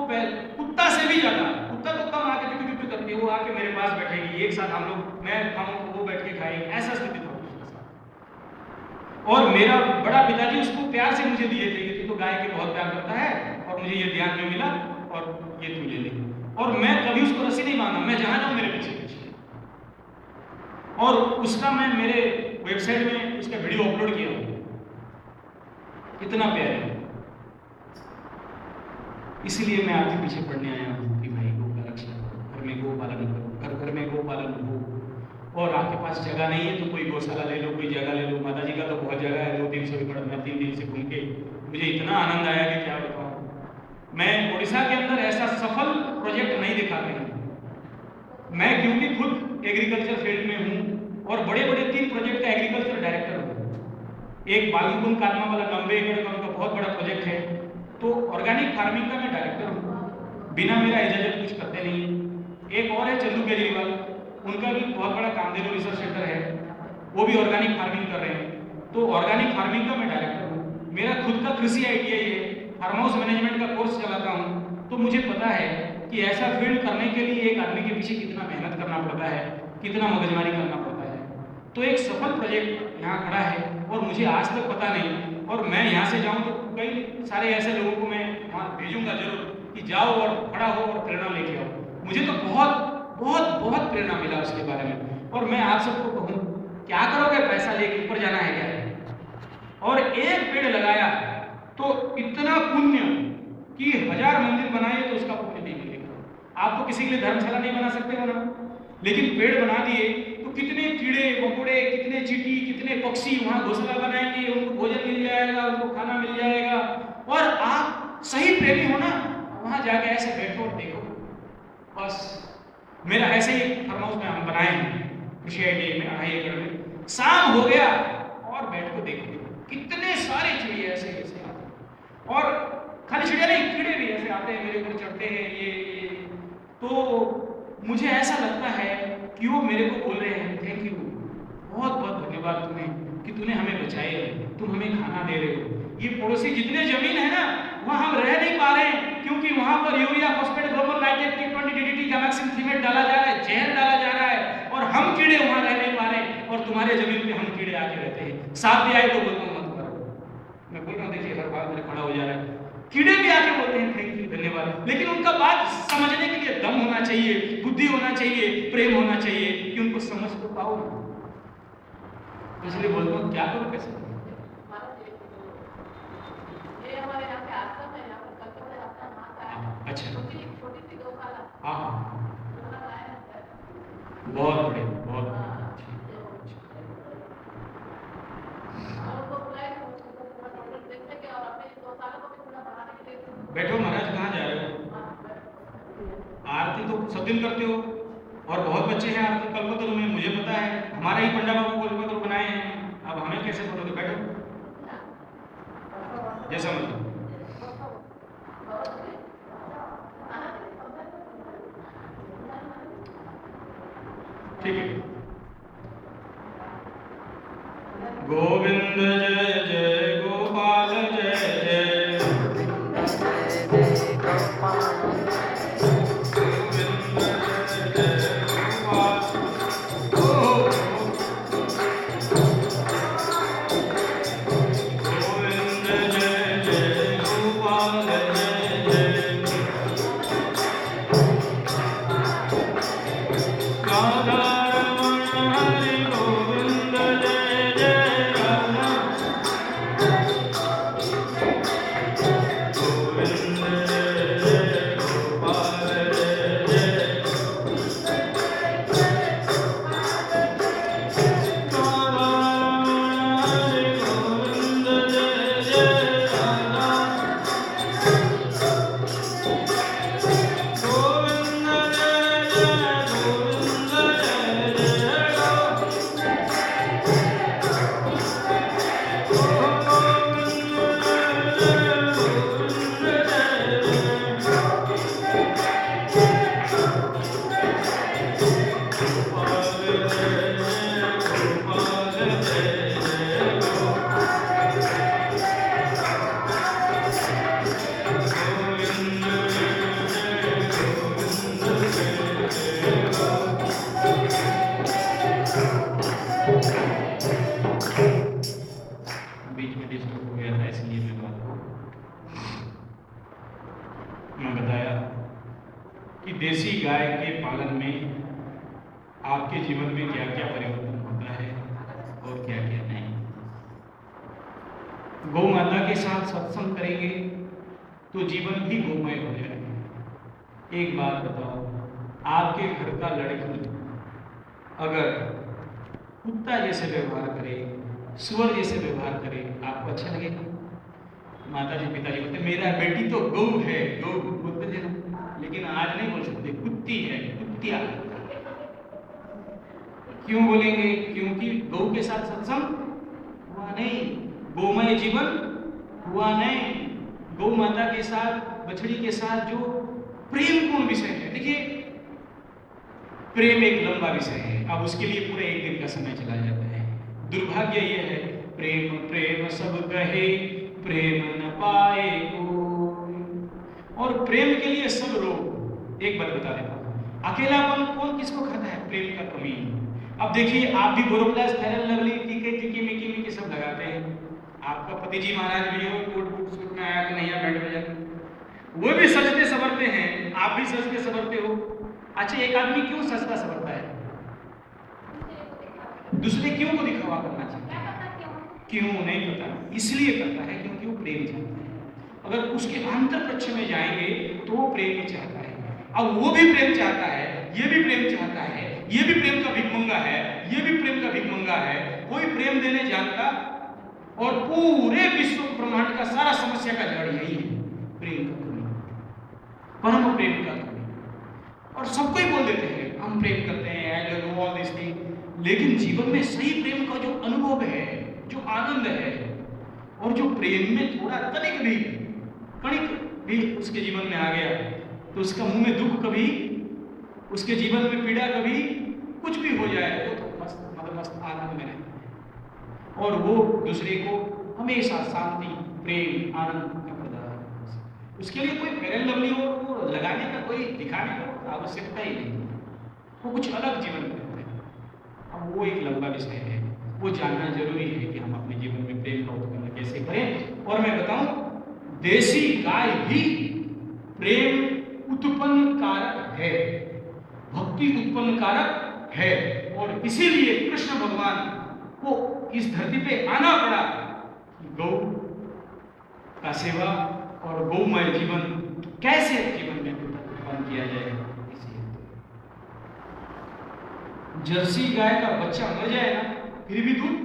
कुत्ता से भी ज्यादा, कुत्ता तो कम आके चुपी चुपी करती है, वो आके मेरे पास बैठेगी, एक साथ हम लोग, मैं खाऊं तो वो बैठ के खाएगी, ऐसा स्थिति था उसके साथ। और मेरा बड़ा पिताजी उसको प्यार से मुझे दिए थे, कि तू तो गाय के बहुत प्यार करता है, और मुझे ये ध्यान में मिला, और ये तू ले ले। और मैं कभी उसको रस्सी नहीं मांगा, मैं जहां जाऊं मेरे पीछे पीछे। और उसका मैं मेरे वेबसाइट में उसका वीडियो अपलोड किया हूं, इतना प्यार है। इसीलिए मैं आपके पीछे पढ़ने आया हूँ कि भाई गौ का रक्षा करो, घर में गो पालन करो, घर घर में गो पालन हो। और आपके पास जगह नहीं है तो कोई गौशाला ले लो, कोई जगह ले लो। माता जी का तो बहुत जगह है, 2-3 सौ एकड़ में 3 दिन से घूम के मुझे इतना आनंद आया कि क्या बताऊँ। मैं उड़ीसा के अंदर ऐसा सफल प्रोजेक्ट नहीं दिखा रही हूँ। मैं क्योंकि खुद एग्रीकल्चर फील्ड में हूँ, और बड़े बड़े 3 प्रोजेक्ट का एग्रीकल्चर डायरेक्टर हूँ। एक बागीकुंड काटमा वाला 90 एकड़ का उनका बहुत बड़ा प्रोजेक्ट है, तो ऑर्गेनिक फार्मिंग का मैं डायरेक्टर हूँ, बिना मेरा इजाजत कुछ करते नहीं। एक और है चंदू केजरीवाल, उनका भी बहुत बड़ा कामधेनु रिसर्च सेंटर है, वो भी ऑर्गेनिक फार्मिंग कर रहे हैं, तो ऑर्गेनिक फार्मिंग का मैं डायरेक्टर हूँ। मेरा खुद का कृषि ITI है, फार्म हाउस मैनेजमेंट का कोर्स चलाता हूँ, तो मुझे पता है कि ऐसा फील्ड करने के लिए एक आदमी के पीछे कितना मेहनत करना पड़ता है, कितना मगजमारी करना पड़ता है। तो एक सफल प्रोजेक्ट यहाँ खड़ा है, और मुझे आज तक पता नहीं, और मैं यहाँ से जाऊँ तो कई सारे ऐसे लोगों को मैं वहाँ भेजूंगा जरूर, कि जाओ और खड़ा हो और प्रेरणा लेके आओ। मुझे तो बहुत बहुत बहुत प्रेरणा मिला उसके बारे में। और मैं आप सबको कहूँ, क्या करोगे, पैसा लेके ऊपर जाना है क्या? और एक पेड़ लगाया तो इतना पुण्य कि 1000 मंदिर बनाए तो उसका पुण्य नहीं मिलेगा। आप तो किसी के लिए धर्मशाला नहीं बना सकते हो ना, लेकिन पेड़ बना दिए तो कितने कीड़े मकोड़े, कितने चींटी, कितने पक्षी वहाँ घोंसला बनाएंगे, उनको भोजन मिल जाएगा, उनको खाना मिल जाएगा। और आप सही प्रेमी हो ना, वहाँ जाके ऐसे बैठो और देखो। बस मेरा ऐसे ही फार्म हाउस में हम बनाए हैं, KCIT में 2.5 एकड़ में। शाम हो गया और बैठ को देखो कितने सारे चिड़िया ऐसे ऐसे आते हैं, और खाली चिड़िया नहीं, कीड़े भी ऐसे आते हैं, मेरे ऊपर चढ़ते हैं। ये तो मुझे ऐसा लगता है कि वो मेरे को बोल रहे हैं थैंक यू, बहुत बहुत धन्यवाद तुम्हें कि तूने हमें बचाए, तुम हमें खाना दे रहे हो। ये पड़ोसी जितने जमीन है ना वहाँ हम रह नहीं पा रहे हैं, क्योंकि वहाँ पर यूरिया, फॉस्फेट, ब्रोमो, nitrate, T20, DDT, gammexane, thimet डाला जा रहा है, जहर डाला जा रहा है, और हम कीड़े वहाँ रह नहीं पा रहे हैं, और तुम्हारे जमीन पे हम कीड़े आके रहते हैं। साथ भी आए तो बोलता हूँ मत करो। मैं बोल रहा हूँ, देखिए हर बात मेरे खड़ा हो जा रहा है, कीड़े भी आके बोलते हैं थैंक यू, धन्यवाद। लेकिन उनका बात समझने के लिए दम होना चाहिए, बुद्धि होना चाहिए, प्रेम होना चाहिए कि उनको समझ तो पाओ। इसलिए बोलता हूँ क्या करो कैसे। अच्छा, हाँ बहुत बड़े, बहुत बैठो। महाराज कहाँ जा रहे हो? आरती तो सब दिन करते हो, और बहुत बच्चे हैं आरती कल्पतरु में, मुझे पता है, हमारा ही पंडा बाबू कल्पतरु बनाए हैं, अब हमें कैसे बोलोगे? बैठो जैसा मतलब। ठीक है। गोविंद जय जय गोपाल जय जय, गोविंद जय जय गोपाल देसी गाय के पालन में आपके जीवन में क्या क्या परिवर्तन होता है और क्या क्या नहीं। गौ माता के साथ सत्संग करेंगे तो जीवन ही गौमय हो जाएगा। एक बात बताओ, आपके घर का लड़की अगर कुत्ता जैसे व्यवहार करे, सुअर जैसे व्यवहार करे, आपको अच्छा लगेगा? माता जी पिताजी बोलते मेरा बेटी तो गौ है, गौ बोलते थे ना, लेकिन आज नहीं बोल सकते, कुत्ती है, कुत्तिया। क्यों बोलेंगे? क्योंकि गौ के साथ सत्संग हुआ नहीं, गौमय जीवन हुआ नहीं। गौ माता के साथ, बछड़ी के साथ जो प्रेमपूर्ण विषय है, देखिए प्रेम एक लंबा विषय है, अब उसके लिए पूरे एक दिन का समय चला जाता है। दुर्भाग्य यह है, प्रेम प्रेम सब कहे, प्रेम न पाए कोई, और प्रेम के लिए सब लोग। एक बात बता देता हूं, अकेलापन कौन किसको खाता है? प्रेम का कमी। अब देखिए, आप भी बोरोप्लस, फेयर एंड लवली, टीके टिकी मिकी मिकी सब लगाते हैं। आपका पति जी महाराज भी हो, कोट बूट सूट में आया कि नहीं आया, बैंड बजा, वो भी सजते संवरते हैं, आप भी सजते संवरते हो। अच्छा, एक आदमी क्यों सजता संवरता है? दूसरे क्यों को दिखावा करना चाहता है? क्यों नहीं पता, इसलिए करता है क्योंकि वो प्रेम चाहता है। अगर उसके अंतर पक्ष में जाएंगे तो वो प्रेम ही चाहता है। अब वो भी प्रेम चाहता है, ये भी प्रेम चाहता है, ये भी प्रेम का भिखमंगा है, ये भी प्रेम का भिखमंगा है। कोई प्रेम देने जानता, और पूरे विश्व ब्रह्मांड का सारा समस्या का जड़ यही है, प्रेम का कमी, परम प्रेम का कमी। और सबको ही बोल देते हैं हम प्रेम करते हैं, I love you all this thing. लेकिन जीवन में सही प्रेम का जो अनुभव है, जो आनंद है, और जो प्रेम में थोड़ा कणिक भी उसके जीवन में आ गया, तो उसका मुंह में दुख कभी, उसके जीवन में पीड़ा कभी, कुछ भी हो जाए वो तो मस्त आनंद में रहता है, और वो दूसरे को हमेशा शांति, प्रेम, आनंद का प्रदान। उसके लिए कोई फेयर एंड लवली और वो लगाने का, कोई दिखाने का आवश्यकता ही नहीं, वो कुछ अलग जीवन में रहते हैं। अब वो एक लंबा विषय है, वो जानना जरूरी है कि हम अपने जीवन में प्रेम का उत्पन्न कैसे करें। और मैं बताऊं, देसी गाय भी प्रेम उत्पन्न कारक है, भक्ति उत्पन्न कारक है, और इसीलिए कृष्ण भगवान को इस धरती पे आना पड़ा कि गौ का सेवा और गौमय जीवन कैसे जीवन में उत्पन्न किया जाए। जर्सी गाय का बच्चा मर जाए ना, फिर भी दूध,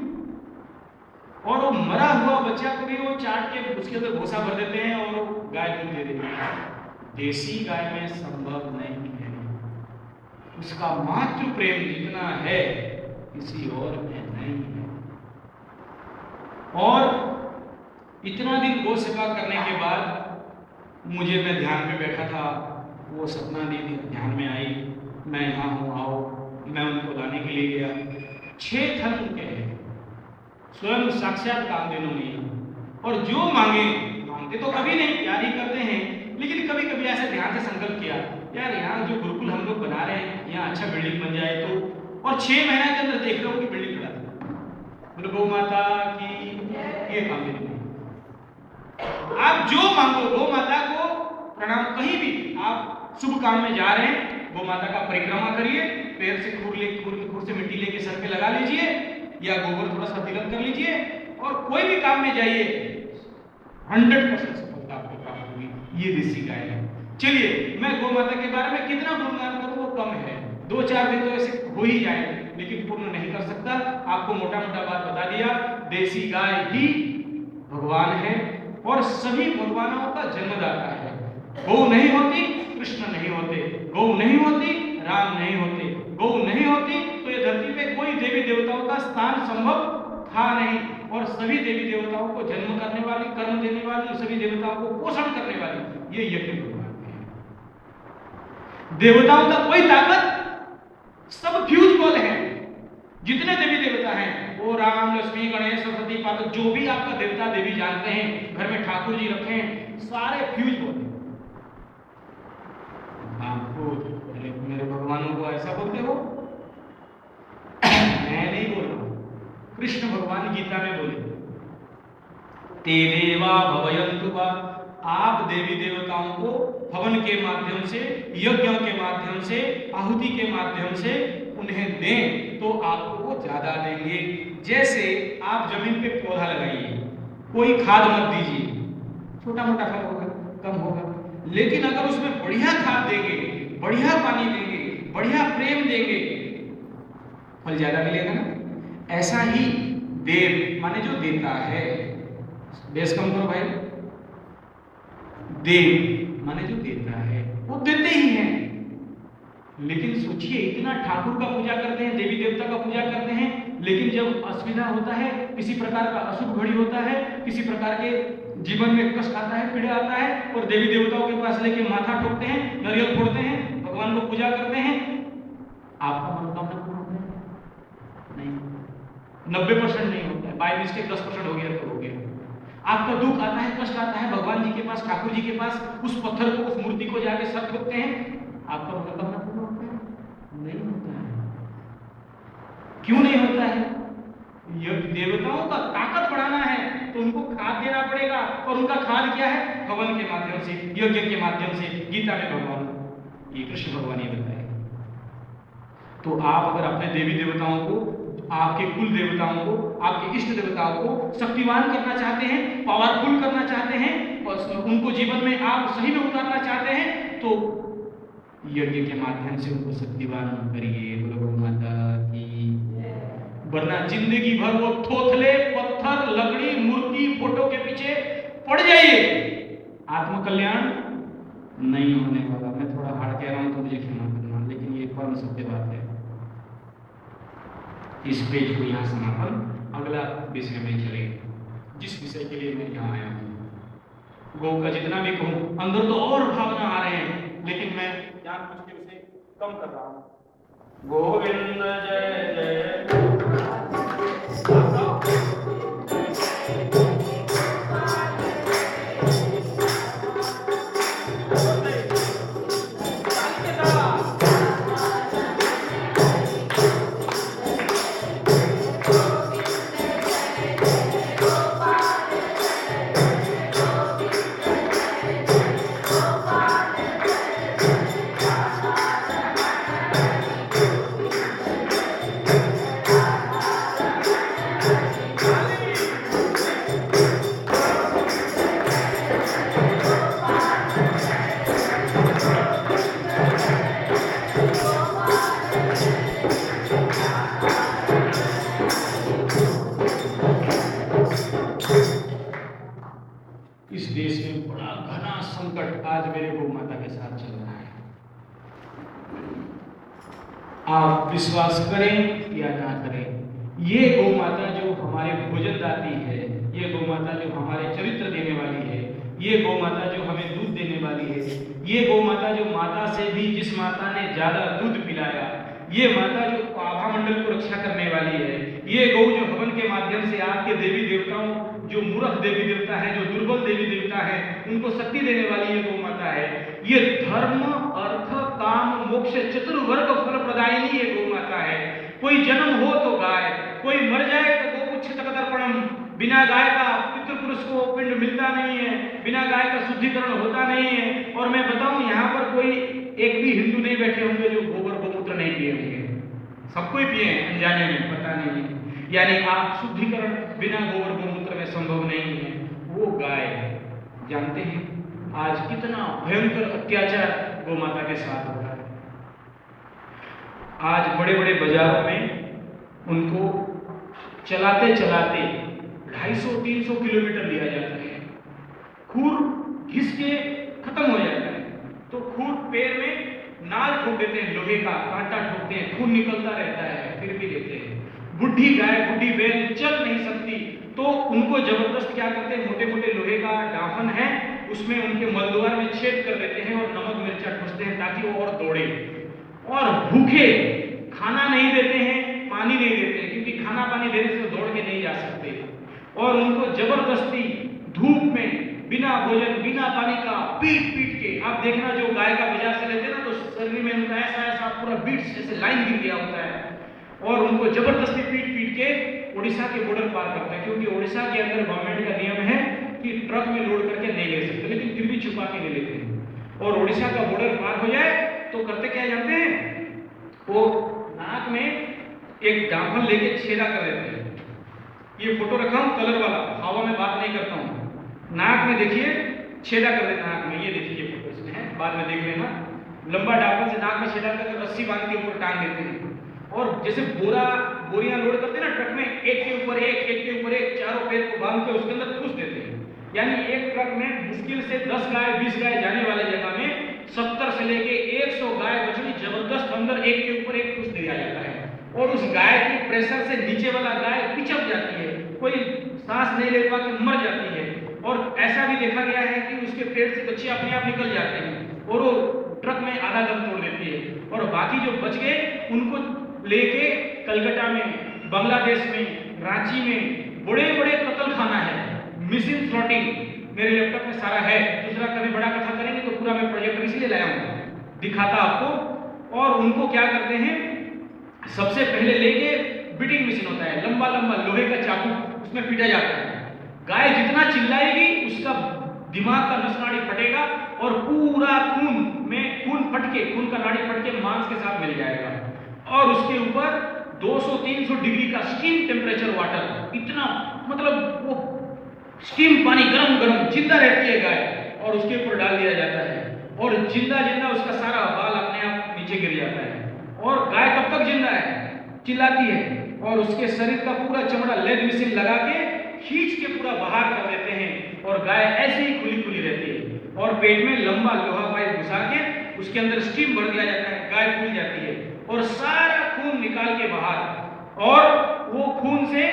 और वो मरा हुआ बच्चा को भी वो चाट के उसके अंदर भूसा भर देते हैं और वो गाय दूध दे देती है। देसी गाय में संभव नहीं है, उसका मातृ प्रेम जितना है किसी और में नहीं है। और इतना दिन गौ सेवा करने के बाद मैं ध्यान में बैठा था, वो सपना दीदी ध्यान में आई, मैं यहाँ हूँ, आओ, मैं उनको लाने के लिए गया। 6 थन उनके हैं, स्वयं साक्षात कामधेनु नहीं, और जो मांगते तो कभी नहीं, प्यार ही करते हैं, लेकिन कभी कभी ऐसे ध्यान से संकल्प किया, यार यहाँ जो गुरुकुल हम लोग बना रहे हैं, यहाँ अच्छा बिल्डिंग बन जाए तो, और 6 महीने के अंदर देख रहा हूँ कि बिल्डिंग बना दी। गौ माता की ये काम नहीं, आप जो मांगो, गौ माता को प्रणाम, कहीं भी आप शुभ काम में जा रहे हैं, गौ माता का परिक्रमा करिए, पैर से खूर से मिट्टी लेके सर पे लगा लीजिए, या गोबर थोड़ा सा तिलक कर लीजिए, और कोई भी काम में जाइए, 100% सफलता आपको प्राप्त होगी। ये देसी गाय है। चलिए, मैं गौ माता के बारे में कितना गुणगान करूं वो कम है, 2-4 दिन तो ऐसे हो ही जाए, लेकिन पूर्ण नहीं कर सकता। आपको मोटा बात बता दिया, देसी गाय ही भगवान है, और सभी भगवानों का जन्मदाता है। गौ नहीं होती, कृष्ण नहीं होते, गौ नहीं होती, राम नहीं होते, गौ नहीं होती तो ये धरती पे कोई देवी देवताओं का स्थान संभव था नहीं, और सभी देवी देवताओं को जन्म करने वाली, कर्म देने वाली, सभी देवताओं को पोषण करने वाली ये यज्ञ भगवान है। देवताओं का कोई ताकत, सब फ्यूजबल है, जितने देवी देवता हैं, वो राम, लक्ष्मी, गणेश, सरस्वती, पार्वती, जो भी आपका देवता देवी जानते हैं, घर में ठाकुर जी रखे हैं, सारे फ्यूजबल हैं। आपको मेरे भगवानों को ऐसा बोलते हो? मैं नहीं बोल रहा हूं, कृष्ण भगवान गीता में बोले, ते देवा भवयन्तु वा, आप देवी देवताओं को हवन के माध्यम से, यज्ञ के माध्यम से, आहुति के माध्यम से उन्हें दें तो आपको वो ज्यादा देंगे। जैसे आप जमीन पे पौधा लगाइए, कोई खाद मत दीजिए, छोटा मोटा फल होगा, कम होगा, लेकिन अगर उसमें बढ़िया खाद देंगे, बढ़िया पानी देंगे, बढ़िया प्रेम देंगे, फल ज्यादा मिलेगा ना। ऐसा ही देव माने जो देता है, बेस कम करो भाई, देव माने जो देता है, वो देते ही हैं। लेकिन सोचिए, इतना ठाकुर का पूजा करते हैं, देवी देवता का पूजा करते हैं, लेकिन जब असुविधा होता है, किसी प्रकार का अशुभ घड़ी होता है, किसी प्रकार के जीवन में कष्ट आता है, पीड़ा आता है, और देवी देवताओं के पास लेके माथा ठोकते हैं, नारियल फोड़ते हैं, भगवान को पूजा करते हैं, आपका मनोकामना पूर्ण होता है? नहीं, 90% नहीं होता है, बाय मिस्टेक 10% हो गया तो हो गया। आपका दुख आता है, कष्ट आता है, भगवान जी के पास, ठाकुर जी के पास, उस पत्थर को, उस मूर्ति को जाके सर ठोकते हैं, आपका मनोकामना पूर्ण होता है? नहीं होता है। क्यों नहीं होता है? देवताओं का ताकत बढ़ाना है तो उनको खाद देना पड़ेगा, और उनका खाद क्या है? हवन के माध्यम से, यज्ञ के माध्यम से। गीता में भगवान, ये कृष्ण भगवान ये बताए। तो आप अगर अपने देवी देवताओं को, आपके कुल देवताओं को, आपके इष्ट देवताओं को शक्तिवान करना चाहते हैं, पावरफुल करना चाहते हैं, और उनको जीवन में आप सही में उतारना चाहते हैं, तो यज्ञ के माध्यम से उनको शक्तिवान करिए। बोलो माता की। वरना जिंदगी भर वो थोथले, पत्थर, लकड़ी, मूर्ति, फोटो के पीछे पड़ जाइए, आत्मकल्याण नहीं होने वाला। मैं थोड़ा हार्ड कह रहा हूं तो मुझे क्षमा करना, लेकिन ये परम सत्य बात है। इस पेज को यहाँ समापन, अगला विषय में चलेंगे, जिस विषय के लिए मैं यहाँ आया हूँ। गौ का जितना भी कहूँ, अंदर तो और भावना आ रहे हैं, लेकिन मैं जानबूझ के उसे कम कर रहा हूँ। गोविंद जय जय इस देश में बड़ा घना संकट आज मेरे गौ माता के साथ चल रहा है। आप विश्वास करें या ना करें, ये गौ माता जो हमारे भोजन दाती है, ये गौ माता जो हमारे चरित्र देने वाली है, ये गौ माता जो हमें दूध देने वाली है, ये गौ माता जो माता से भी, जिस माता ने ज्यादा दूध पिलाया, ये माता जो आभा मंडल को रक्षा करने वाली है, ये गौ जो हवन के माध्यम से आपके देवी देवताओं, जो मूर्ख देवी देवता है, जो दुर्बल देवी देवता है, उनको शक्ति देने वाली ये गौ माता है। ये धर्म, अर्थ, काम, मोक्ष चतुर्वर्ग फल प्रदायिनी ये गौ माता है। कोई जन्म हो तो गाय, कोई मर जाए तो गोपुच्छ तर्पणम। बिना गाय का पितृपुरुष को पिंड मिलता नहीं है, बिना गाय का शुद्धिकरण होता नहीं है। और मैं बताऊं, यहाँ पर कोई एक भी हिंदू नहीं बैठे होंगे जो गोबर गोमूत्र नहीं पिए होंगे, सबको ही पिए हैं, अनजाने में, पता नहीं है। यानी आप शुद्धिकरण बिना गोबर गोमूत्र में संभव नहीं है। वो गाय, जानते हैं आज कितना भयंकर अत्याचार गौ माता के साथ हो रहा है। आज बड़े बड़े बाजारों में उनको चलाते चलाते 250-300 किलोमीटर लिया जाता है, खूर घिस के खत्म हो जाता है, तो खूर पैर में नाल ठोक देते हैं, लोहे का कांटा ठोकते हैं, खून निकलता रहता है, फिर भी लेते हैं। बुढ़ी गाय, बुढ़ी बैल चल नहीं सकती, तो उनको जबरदस्त क्या करते हैं, मोटे मोटे लोहे का डाफन है, उसमें उनके मलद्वार में छेद कर देते हैं और नमक मिर्चा ठूसते हैं ताकि वो और दौड़े। और भूखे खाना नहीं देते हैं, पानी नहीं देते हैं, क्योंकि खाना पानी देने से दौड़ के नहीं जा सकते। और उनको जबरदस्ती धूप में बिना भोजन बिना पानी का पीट पीट के, आप देखना जो गाय का बाजार से लेते हैं ना, तो शरीर में उनका ऐसा ऐसा पूरा बीट जैसे लाइन गिर गया होता है, और उनको जबरदस्ती पीट पीट के उड़ीसा के बॉर्डर पार करता है। क्योंकि उड़ीसा के अंदर गवर्नमेंट का नियम है कि ट्रक में लोड करके नहीं ले सकते, लेकिन फिर भी छुपा के ले लेते हैं। और उड़ीसा का बॉर्डर पार हो जाए तो करते क्या जानते हैं, वो नाक में एक डांफल लेके छेदा कर देते हैं। ये फोटो रखा हूं कलर वाला, हवा में बात नहीं करता हूं। नाक में देखिए छेदा कर देना, नाक में, ये देखिए फोटो इसमें है, बाद में देख लेना। लंबा डांफल से नाक में छेदा करके रस्सी बांध के ऊपर टांग देते हैं, और जैसे बोरियां लोड करते हैं ना ट्रक में, एक के ऊपर एक, एक के ऊपर एक, चारों पैर को बांध के उसके अंदर घुस देते हैं। यानी एक ट्रक में मुश्किल से 10 गाय 20 गाय जाने वाले जगह में 70 से लेके 100 गाय बछड़ी जबरदस्त अंदर एक के ऊपर एक घुस दिया जाता है। और उस गाय की प्रेशर से नीचे वाला गाय पिचक जाती है, कोई सांस नहीं ले पाती, मर जाती है। और ऐसा भी देखा गया है कि उसके पेट से बच्चे अपने आप निकल जाते हैं और वो ट्रक में आधा दम तोड़ देती है। और बाकी जो बच गए उनको लेके कलकत्ता में, बांग्लादेश में, रांची में बड़े बड़े कत्ल खाना है, मिसिंग फ्लोटिंग, मेरे लैपटॉप में सारा है। दूसरा कभी बड़ा कथा करेंगे तो पूरा मैं प्रोजेक्टर इसलिए लाया हूँ, दिखाता आपको। और उनको क्या करते हैं, सबसे पहले लेके बीटिंग मशीन होता है, लंबा लंबा लोहे का चाकू, उसमें पीटा जाता है। गाय जितना चिल्लाएगी उसका दिमाग का नस नाड़ी फटेगा और पूरा खून फट के, खून का नाड़ी फट के मांस के साथ मिल जाएगा। और उसके ऊपर 200-300 डिग्री का स्टीम टेम्परेचर वाटर, इतना मतलब वो स्टीम पानी गरम गरम जिंदा रहती है गाय, और उसके ऊपर डाल दिया जाता है और जिंदा जिंदा उसका सारा बाल अपने आप नीचे गिर जाता है। और गाय तब तक जिंदा है, चिल्लाती है, और उसके शरीर का पूरा चमड़ा लेद मशीन लगा के खींच के पूरा बाहर कर देते हैं, और गाय ऐसे ही खुली खुली रहती है। और पेट में लंबा लोहा पाइप घुसा के उसके अंदर स्टीम भर दिया जाता है, गाय फूल जाती है और सारा खून निकाल के बाहर और वो खून से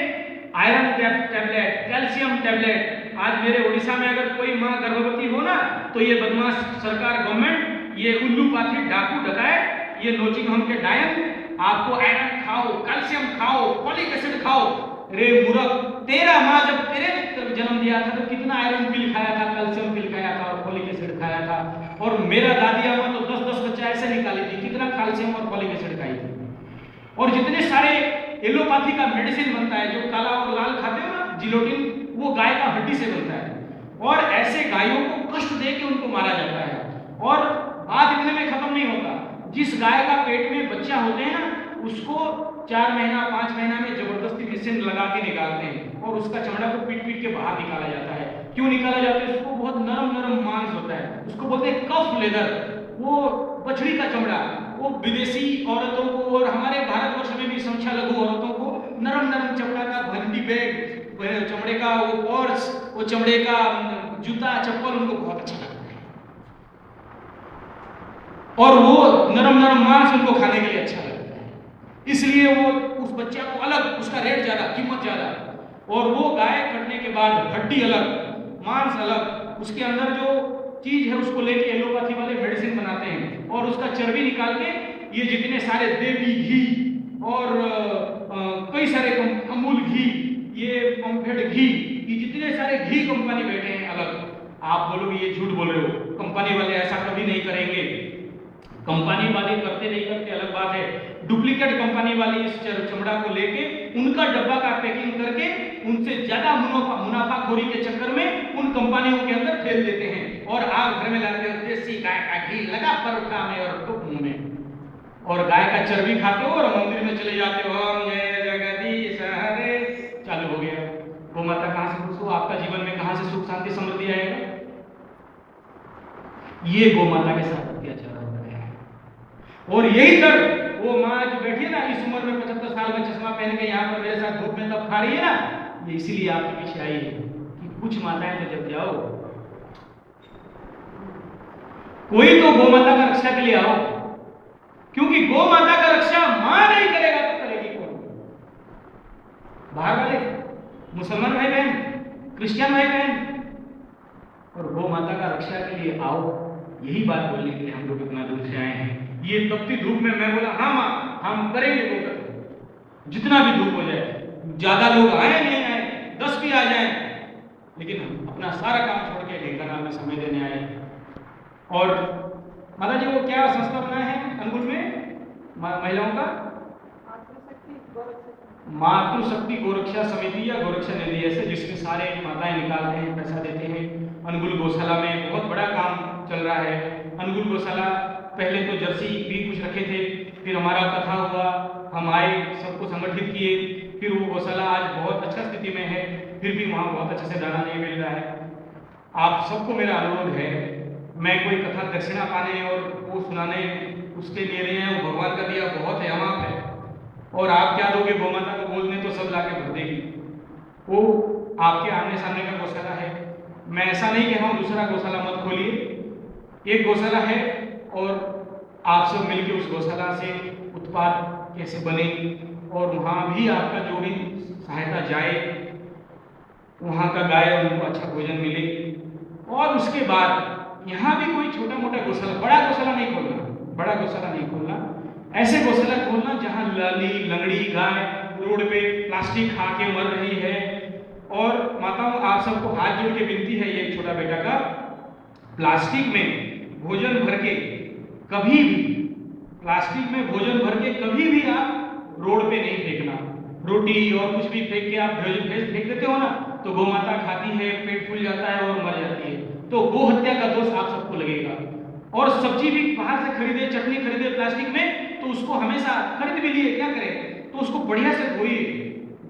आयरन टैबलेट, कैल्शियम टैबलेट। आज मेरे उड़ीसा में अगर कोई माँ गर्भवती हो ना, तो ये बदमाश सरकार, गवर्नमेंट, ये उल्लू पाथी, डाकू डकायत, ये नोचिंग होम के डायन आपको आयरन खाओ, कैल्शियम खाओ, फॉलिक एसिड खाओ। रे मूर्ख, तेरा माँ जब तेरे जन्म दिया था तो कितना आयरन पिल खाया था, कैल्शियम पिल खाया था और फॉलिक एसिड खाया था। और मेरा दादी अम्मा तो 10-10 बच्चा ऐसे निकाली थी, कितना कैल्शियम और फॉलिक एसिड खाई थी। और जितने सारे एलोपैथी का मेडिसिन बनता है, जो काला और लाल खाते हो ना, जिलोटिन, वो गाय का हड्डी से बनता है। और ऐसे गायों को कष्ट दे के उनको मारा जाता है। और बात इतने में खत्म नहीं होता, जिस गाय का पेट में बच्चा होते हैं ना, उसको 4 महीना 5 महीना में जबरदस्ती मशीन लगा के निकालते हैं और उसका चमड़ा को पीट पीट के बाहर निकाला जाता है। क्यों निकाला जाता है? उसको बहुत नरम नरम मांस होता है, उसको बोलते हैं कफ लेदर। वो बछड़ी का चमड़ा, वो विदेशी औरतों को और हमारे भारतवर्ष में भी संख्या लघु औरतों को नरम नरम चमड़ा का भंडी बैग, चमड़े का वो पर्स, वो चमड़े का जूता चप्पल उनको बहुत अच्छा लगता है। और वो नरम नरम मांस उनको खाने के लिए अच्छा लगता है, इसलिए वो उस बच्चे को अलग, उसका रेट ज्यादा, कीमत ज्यादा। और वो गाय कटने के बाद हड्डी अलग, मांस अलग, उसके अंदर जो चीज है उसको लेके एलोपैथी वाले मेडिसिन बनाते हैं। और उसका चर्बी निकाल के ये जितने सारे देवी घी और कई सारे अमूल घी, ये पंफेड घी, ये जितने सारे घी कंपनी बैठे हैं अलग। आप बोलोगे ये झूठ बोल रहे हो, कंपनी वाले ऐसा कभी नहीं करेंगे। कंपनी वाले करते नहीं करते अलग बात है, डुप्लीकेट कंपनी वाली इस चमड़ा को लेके उनका डब्बा का पैकिंग करके उनसे ज्यादा मुनाफाखोरी के चक्कर में उन कंपनियों के अंदर फेल देते हैं। और आप घर में लाते हो देसी गाय का घी, लगा परोठा में और टुक मुंह में, और गाय का चर्बी खाते हो और मंदिर में चले जाते हो, ओम जय जगदीश हरे, चालू हो गया। गौ माता कहां से खुश हो? आपका जीवन में कहां से सुख शांति समृद्धि आएगा? ये गौ माता के साथ अत्याचार हो रहा है। और यही कर वो माँ जो बैठी है ना इस उम्र में 75 साल में चश्मा पहन के यहाँ पर मेरे साथ धूप में तब खा रही है ना, ये इसीलिए आपके पीछे आई है कि कुछ माताएं तो जब जाओ, कोई तो गौ माता का रक्षा के लिए आओ, क्योंकि गौ माता का रक्षा मां नहीं करेगा तो करेगी कौन? बाहर वाले मुसलमान भाई बहन, क्रिश्चियन भाई बहन। और गौ माता का रक्षा के लिए आओ, यही बात बोलने के लिए हम लोग इतना दूर से आए हैं। ये तपती धूप में मैं बोला हाँ माँ हम करेंगे गौ कथा, जितना भी धूप हो जाए, ज्यादा लोग आए नहीं आए, 10 भी आ जाए, लेकिन हम अपना सारा काम छोड़ के ढेंकानाल में समय देने आए। और माता जी वो क्या संस्था बनाया है अंगुल में महिलाओं का? मातृशक्ति गोरक्षा समिति या गोरक्षा निधि, ऐसे जिसमें सारे माताएं निकालते हैं, पैसा देते हैं। अनुगुल गौशाला में बहुत बड़ा काम चल रहा है। अनुगुल गौशाला पहले तो जर्सी भी कुछ रखे थे, फिर हमारा कथा हुआ, हम आए, सबको संगठित किए, फिर वो गौशाला आज बहुत अच्छा स्थिति में है, फिर भी वहाँ बहुत अच्छे से दाना नहीं मिल रहा है। आप सबको मेरा अनुरोध है, मैं कोई कथा दक्षिणा पाने और वो सुनाने उसके लिए नहीं है, वो भगवान का दिया बहुत है अमाप है। और आप क्या दोगे गौ माता को बोलने तो सब लाके भर देगी। वो आपके आमने सामने का गौशाला है, मैं ऐसा नहीं कह रहा हूँ दूसरा गौशाला मत खोलिए, एक गौशाला है और आप सब मिलकर उस गौशाला से उत्पाद कैसे बने और वहाँ भी आपका जो भी सहायता जाए, वहाँ का गाय उनको अच्छा भोजन मिले। और उसके बाद यहाँ भी कोई छोटा मोटा गौशाला, बड़ा गौशाला नहीं खोलना, बड़ा गौशाला नहीं खोलना, ऐसे गौशाला खोलना जहाँ लाली लंगड़ी गाय रोड पे प्लास्टिक खा के मर रही है। और माताओं आप सबको हाथ जोड़ के विनती है, ये छोटा बेटा का, प्लास्टिक में भोजन भर के कभी भी, प्लास्टिक में भोजन भर के कभी भी आप रोड पे नहीं फेंकना। रोटी और कुछ भी फेंक के आप फेंक देते हो ना, तो गौ माता खाती है, पेट फूल जाता है और मर जाती है, तो गौ हत्या का दोष आप सबको लगेगा। और सब्जी भी बाहर से खरीदे, चटनी खरीदे प्लास्टिक में, तो उसको हमेशा खरीद भी लिए, क्या करें, तो उसको बढ़िया से धोइए,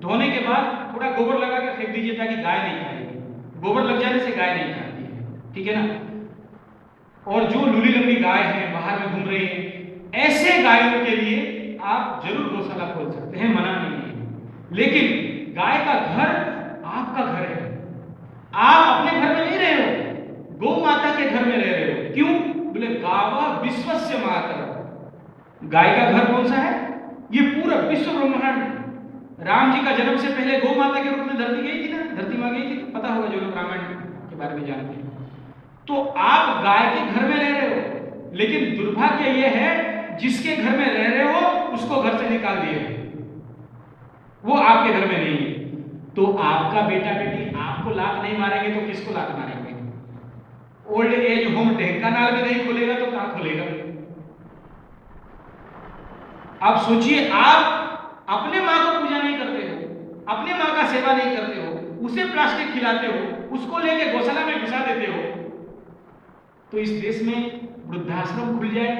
धोने के बाद थोड़ा गोबर लगा के फेंक दीजिए ताकि गाय नहीं खाएगी। गोबर लग जाने से गाय नहीं खाती है, ठीक है ना। और जो लूली लंगड़ी गाय है बाहर में घूम रही है, ऐसे गायों के लिए आप जरूर गौशाला खोल सकते हैं, मना नहीं है। लेकिन गाय का घर आपका घर है, आप अपने घर में नहीं रह रहे हो, गौ माता के घर में रह रहे हो। क्यों? बोले गावा विश्वस्य मातरम। गाय का घर कौन सा है? ये पूरा विश्व ब्रह्मांड राम जी का जन्म से पहले गौ माता के रूप में धरती गई थी ना, धरती माँ गई थी, पता होगा जो लोग रामायण के बारे में जानते हैं। तो आप गाय के घर में रह रहे हो, लेकिन दुर्भाग्य यह है जिसके घर में रह रहे हो उसको घर से निकाल दिए, वो आपके घर में नहीं है। तो आपका बेटा बेटी आपको लात नहीं मारेंगे तो किसको लात मारेंगे? ओल्ड एज होम ढेंकानाल में नहीं खुलेगा तो कहां खुलेगा? आप सोचिए, आप अपने माँ को पूजा नहीं करते हो, अपने माँ का सेवा नहीं करते हो, उसे प्लास्टिक खिलाते हो, उसको लेके गौशाला में घुसा देते हो, तो इस देश में वृद्धाश्रम खुल जाए,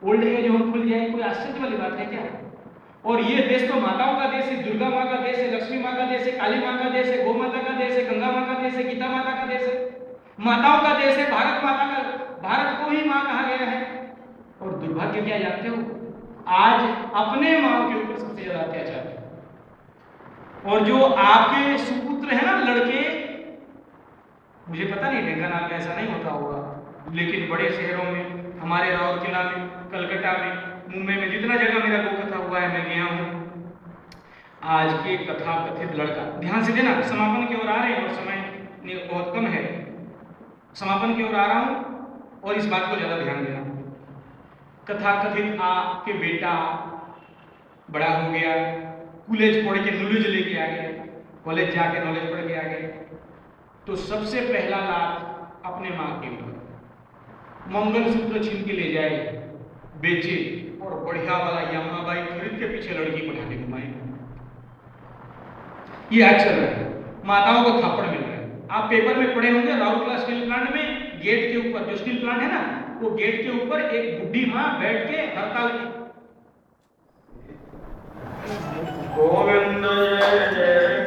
ओल्ड एज होम खुल जाए, कोई आश्चर्य वाली बात है क्या? और ये देश तो माताओं का देश है, दुर्गा माँ का देश है, लक्ष्मी माँ का देश है, काली माँ का देश है, गौ माता का देश है, गंगा माँ का देश है, गीता माता का देश है, माताओं का देश है, भारत माता का, भारत को ही माँ कहा गया है। और दुर्भाग्य क्या जानते हो? आज अपने माँ के ऊपर सबसे ज्यादा अत्याचार है। और जो आपके सुपुत्र है ना, लड़के, मुझे पता नहीं ढेंकानाल में ऐसा नहीं होता होगा, लेकिन बड़े शहरों में, हमारे राउरकेला में, कलकत्ता में, मुंबई में, जितना जगह मेरा गो कथा हुआ है मैं गया हूं। आज के कथा कथित लड़का, ध्यान से देना, समापन की ओर आ रहे हैं और समय बहुत कम है, समापन की ओर आ रहा हूं और इस बात को ज्यादा ध्यान देना। कथा कथित आपके बेटा बड़ा हो गया, कॉलेज पढ़ के नॉलेज लेके आ गया, कॉलेज जाके नॉलेज पढ़ के आ गए, तो सबसे पहला लाभ अपने माँ के ऊपर, मंगलसूत्र छीन के ले जाए, बेचे और बढ़िया वाला यामा बाइक खरीद के पीछे लड़की पढ़ाने घुमाए। ये आज चल रहा है, माताओं को थप्पड़ मिल रहा है। आप पेपर में पढ़े होंगे, राउरकेला स्टील प्लांट में गेट के ऊपर, जो स्टील प्लांट है ना, वो गेट के ऊपर एक बुढ़ी माँ बैठ के हड़ताल की, गोविंद जय जय,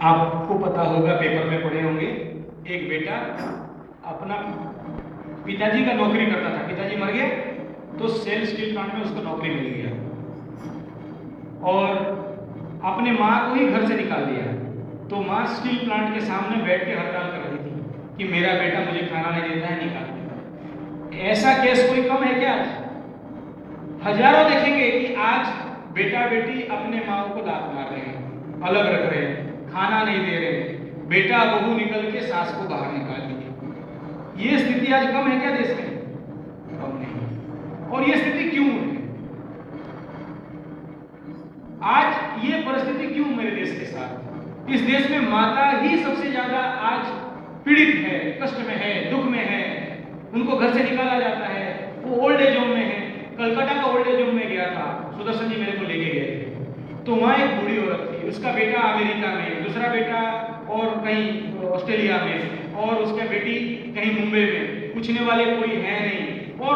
आपको पता होगा, पेपर में पढ़े होंगे, एक बेटा अपना पिताजी का नौकरी करता था, पिताजी मर गए तो सेल स्टील प्लांट में उसको नौकरी मिल गया और अपने माँ को ही घर से निकाल दिया। तो माँ स्टील प्लांट के सामने बैठ के हड़ताल कर रही थी कि मेरा बेटा मुझे खाना नहीं देता है, निकाल। ऐसा केस कोई कम है क्या? हजारों देखेंगे कि आज बेटा बेटी अपने माँ को लात मार रहे हैं, अलग रख रहे हैं, खाना नहीं दे रहे, बेटा बहू निकल के सास को बाहर निकाल दी। ये स्थिति आज कम है क्या देश में? कम नहीं। और ये स्थिति क्यों है? आज ये परिस्थिति क्यों मेरे देश के साथ? इस देश में माता ही सबसे ज्यादा आज पीड़ित है, कष्ट में है, दुख में है, उनको घर से निकाला जाता है, वो ओल्ड एज होम में है। कलकत्ता का ओल्ड एज होम में गया था, सुदर्शन जी मेरे को लेके गए थे, तो वहाँ एक बूढ़ी औरत थी, उसका बेटा अमेरिका में, दूसरा बेटा और कहीं ऑस्ट्रेलिया में, और उसका बेटी कहीं मुंबई में, पूछने वाले कोई है नहीं, और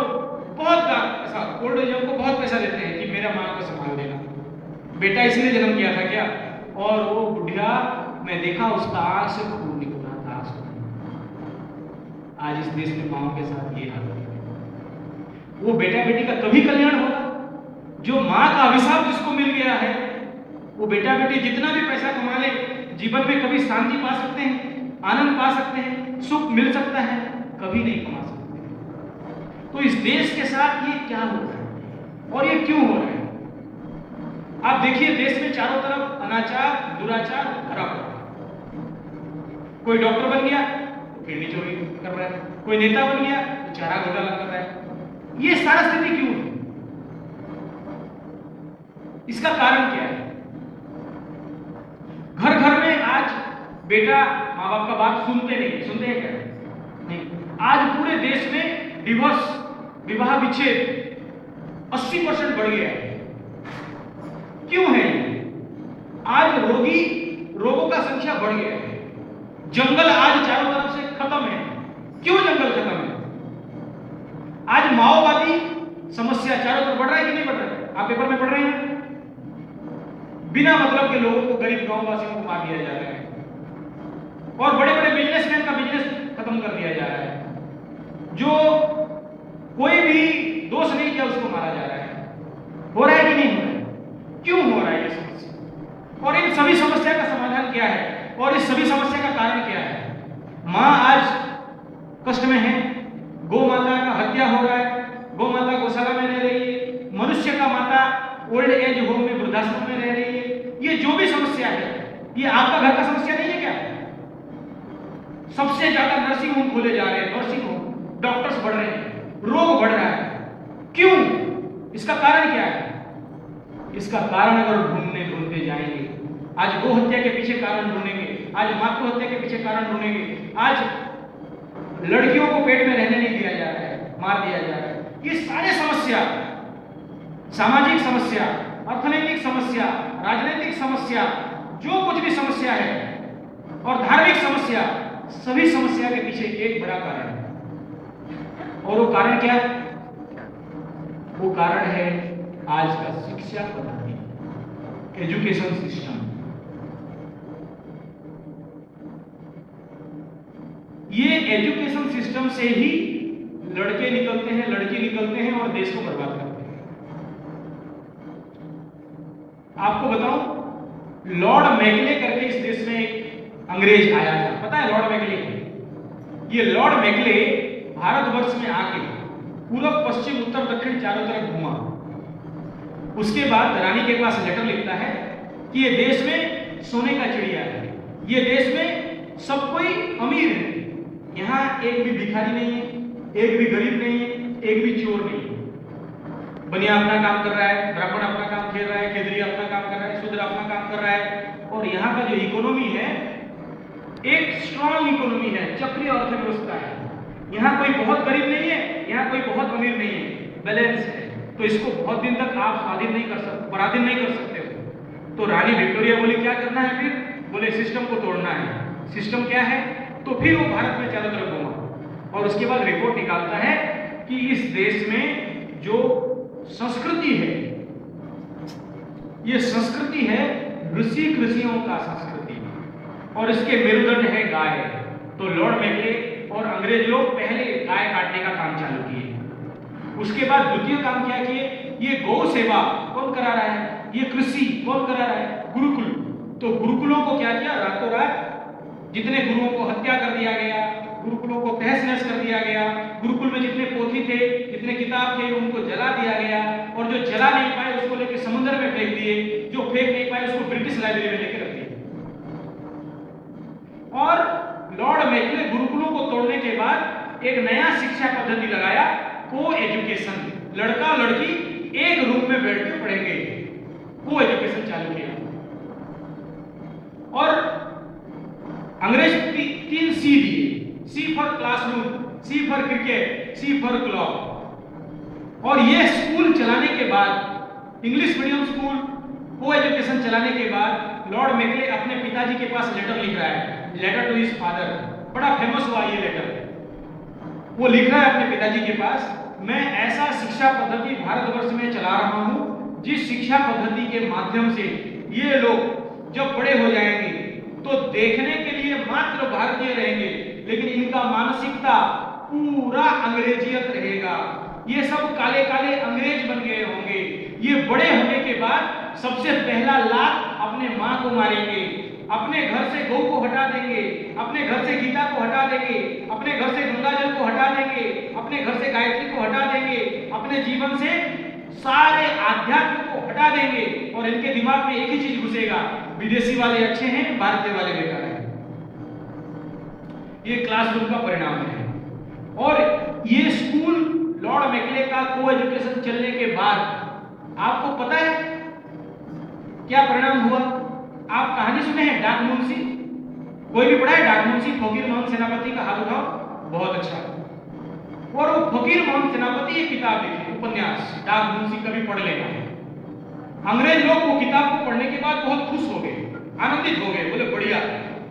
बहुत ऐसा ओल्ड एज होम को बहुत पैसा देते हैं कि मेरा माँ को संभाल देना। बेटा इसलिए जन्म किया था क्या? और वो बुढ़िया, मैं देखा उसका आंख से खून निकल रहा था। आज इस देश में माओ के साथ ये हाल है। वो बेटा बेटी का कभी कल्याण होगा? जो माँ का अभिशाप जिसको मिल गया है, वो बेटा बेटी जितना भी पैसा कमा ले, जीवन में कभी शांति पा सकते हैं, आनंद पा सकते हैं, सुख मिल सकता है? कभी नहीं कमा सकते। तो इस देश के साथ ये क्या हो रहा है और ये क्यों हो रहा है? आप देखिए, देश में चारों तरफ अनाचार, दुराचार भरा पड़ा है। कोई डॉक्टर बन गया तो किडनी चोरी कर रहा है, कोई नेता बन गया तो चारा घोटाला कर रहा है। ये सारा स्थिति क्यों है? इसका कारण क्या है? घर घर में आज बेटा माँ बाप का बात सुनते नहीं, सुनते हैं क्या? नहीं। आज पूरे देश में डिवोर्स, विवाह विच्छेद 80% बढ़ गया है। क्यों है? आज रोगों का संख्या बढ़ गया है। जंगल आज चारों तरफ से खत्म है। क्यों जंगल खत्म है? आज माओवादी समस्या चारों तरफ बढ़ रहा है कि नहीं बढ़ रहा है? आप पेपर में पढ़ रहे हैं, बिना मतलब के लोगों को, गरीब गांव वासियों को मार दिया जा रहा है और बड़े बड़े बिजनेसमैन का बिजनेस खत्म कर दिया जा रहा है। जो कोई भी दोष नहीं किया उसको मारा जा रहा है। हो रहा है कि नहीं हो रहा है? क्यों हो रहा है ये समस्या? और इन सभी समस्या का समाधान क्या है और इस सभी समस्या का कारण क्या है? मां आज कष्ट में है, गौ माता का हत्या हो रहा है, गौ माता गौशाला में रह रही है, मनुष्य का माता ओल्ड एज होम में, वृद्धाश्रम में रह रही है। ये जो भी समस्या है, ये आपका घर का समस्या नहीं है क्या? सबसे ज्यादा नर्सिंग होम खोले जा रहे हैं, नर्सिंग होम, डॉक्टर्स बढ़ रहे हैं, रोग बढ़ रहा है। क्यों? इसका कारण क्या है? इसका कारण अगर ढूंढते जाएंगे, आज गौ हत्या के पीछे कारण ढूंढेंगे, आज मातृ हत्या के पीछे कारण ढूंढेंगे, आज लड़कियों को पेट में रहने नहीं दिया जा रहा है, मार दिया जा रहा है। ये सारे समस्या, सामाजिक समस्या, अर्थनैतिक समस्या, राजनीतिक समस्या, जो कुछ भी समस्या है और धार्मिक समस्या, सभी समस्या के पीछे एक बड़ा कारण है। और वो कारण क्या है? वो कारण है आज का शिक्षा पद्धति, एजुकेशन सिस्टम। ये एजुकेशन सिस्टम से ही लड़के निकलते हैं, लड़की निकलते हैं और देश को बर्बाद करते हैं। आपको बताऊं, लॉर्ड मैकले करके इस देश में एक अंग्रेज आया था, पता है लॉर्ड मैकले? ये लॉर्ड मैकले भारतवर्ष में आके पूरब पश्चिम उत्तर दक्षिण चारों तरफ घूमा। उसके बाद रानी के पास लेटर लिखता है कि ये देश में सोने का चिड़िया है, ये देश में सब कोई अमीर है, यहाँ एक भी भिखारी नहीं है, एक भी गरीब नहीं है, एक भी चोर नहीं है। बनिया अपना काम कर रहा है, ब्राह्मण अपना काम खेल रहा है, खेतरी अपना काम कर रहा है, शूद्र अपना काम कर रहा है। और यहाँ का जो इकोनॉमी है एक स्ट्रॉन्ग इकोनॉमी है, चक्रीय अर्थव्यवस्था है। यहाँ कोई बहुत गरीब नहीं है, यहाँ कोई बहुत अमीर नहीं है, बैलेंस है। तो इसको बहुत दिन तक आप स्वाधीन नहीं कर सकते, पराधीन नहीं कर सकते हो। तो रानी विक्टोरिया बोली क्या करना है फिर? बोले सिस्टम को तोड़ना है। सिस्टम क्या है? तो फिर वो भारत में चारों तरफ घूमा और उसके बाद रिपोर्ट निकालता है कि इस देश में जो संस्कृति है, ये संस्कृति है ऋषियों का संस्कृति, और इसके मेरुदंड है गाय। तो लॉर्ड मैकले और अंग्रेज लोग पहले गाय काटने का काम चालू किए। उसके बाद द्वितीय काम क्या किए? ये गौ सेवा कौन करा रहा है? ये कृषि कौन करा रहा है? गुरुकुल। तो गुरुकुलों को क्या किया? रातों रात जितने गुरुओं को हत्या कर दिया गया, गुरुकुलों को तहस नहस कर दिया गया, गुरुकुल में जितने पोथी थे, जितने किताब थे, उनको जला दिया गया, और जो जला नहीं पाए उसको लेकर समुद्र में फेंक दिए, जो फेंक नहीं पाए उसको ब्रिटिश लाइब्रेरी में लेकर रख दिया। और लॉर्ड मैकले गुरुकुलों को तोड़ने के बाद एक नया शिक्षा पद्धति लगाया, को एजुकेशन। लड़का लड़की एक रूम में बैठ के पढ़ेंगे, को एजुकेशन चालू किया। और अंग्रेज 3 सी दिए, C for classroom, C for cricket, C for club. और ये स्कूल चलाने के बाद, इंग्लिश मीडियम स्कूल, को एजुकेशन चलाने के बाद लॉर्ड मैकले अपने पिताजी के पास लेटर लिख रहा है, लेटर टू हिज फादर। बड़ा फेमस हुआ ये लेटर। वो लिख रहा है अपने पिताजी के पास, मैं ऐसा शिक्षा पद्धति भारतवर्ष में चला रहा हूं जिस शिक्षा पद्धति के माध्यम से ये लोग जब बड़े हो जाएंगे तो देखने के लिए मात्र भारतीय रहेंगे, लेकिन इनका मानसिकता पूरा अंग्रेजियत रहेगा। ये सब काले काले अंग्रेज बन गए होंगे। ये बड़े होने के बाद सबसे पहला लात अपने माँ को मारेंगे, अपने घर से गौ को हटा देंगे, अपने घर से गीता को हटा देंगे, अपने घर से गंगाजल को हटा देंगे, अपने घर से गायत्री को हटा देंगे, अपने जीवन से सारे आध्यात्म को हटा देंगे। और इनके दिमाग में एक ही चीज घुसेगा, विदेशी वाले अच्छे हैं, भारतीय वाले बेकार हैं। ये क्लासरूम का परिणाम है। और ये स्कूल लॉर्ड मैकले का को एजुकेशन चलने के बाद आपको पता है क्या परिणाम हुआ? आप कहानी सुने हैं डाक मुंशी? कोई भी पढ़ा है डाक मुंशी? फकीर मोहम्मद सेनापति का हाथ उठाओ। बहुत अच्छा। और वो फकीर मोहम्मद सेनापति एक किताब लिखी, उपन्यास, डाक मुंशी, कभी पढ़ लेना। अंग्रेज लोग वो किताब को पढ़ने के बाद बहुत खुश हो गए, आनंदित हो गए, बोले बढ़िया,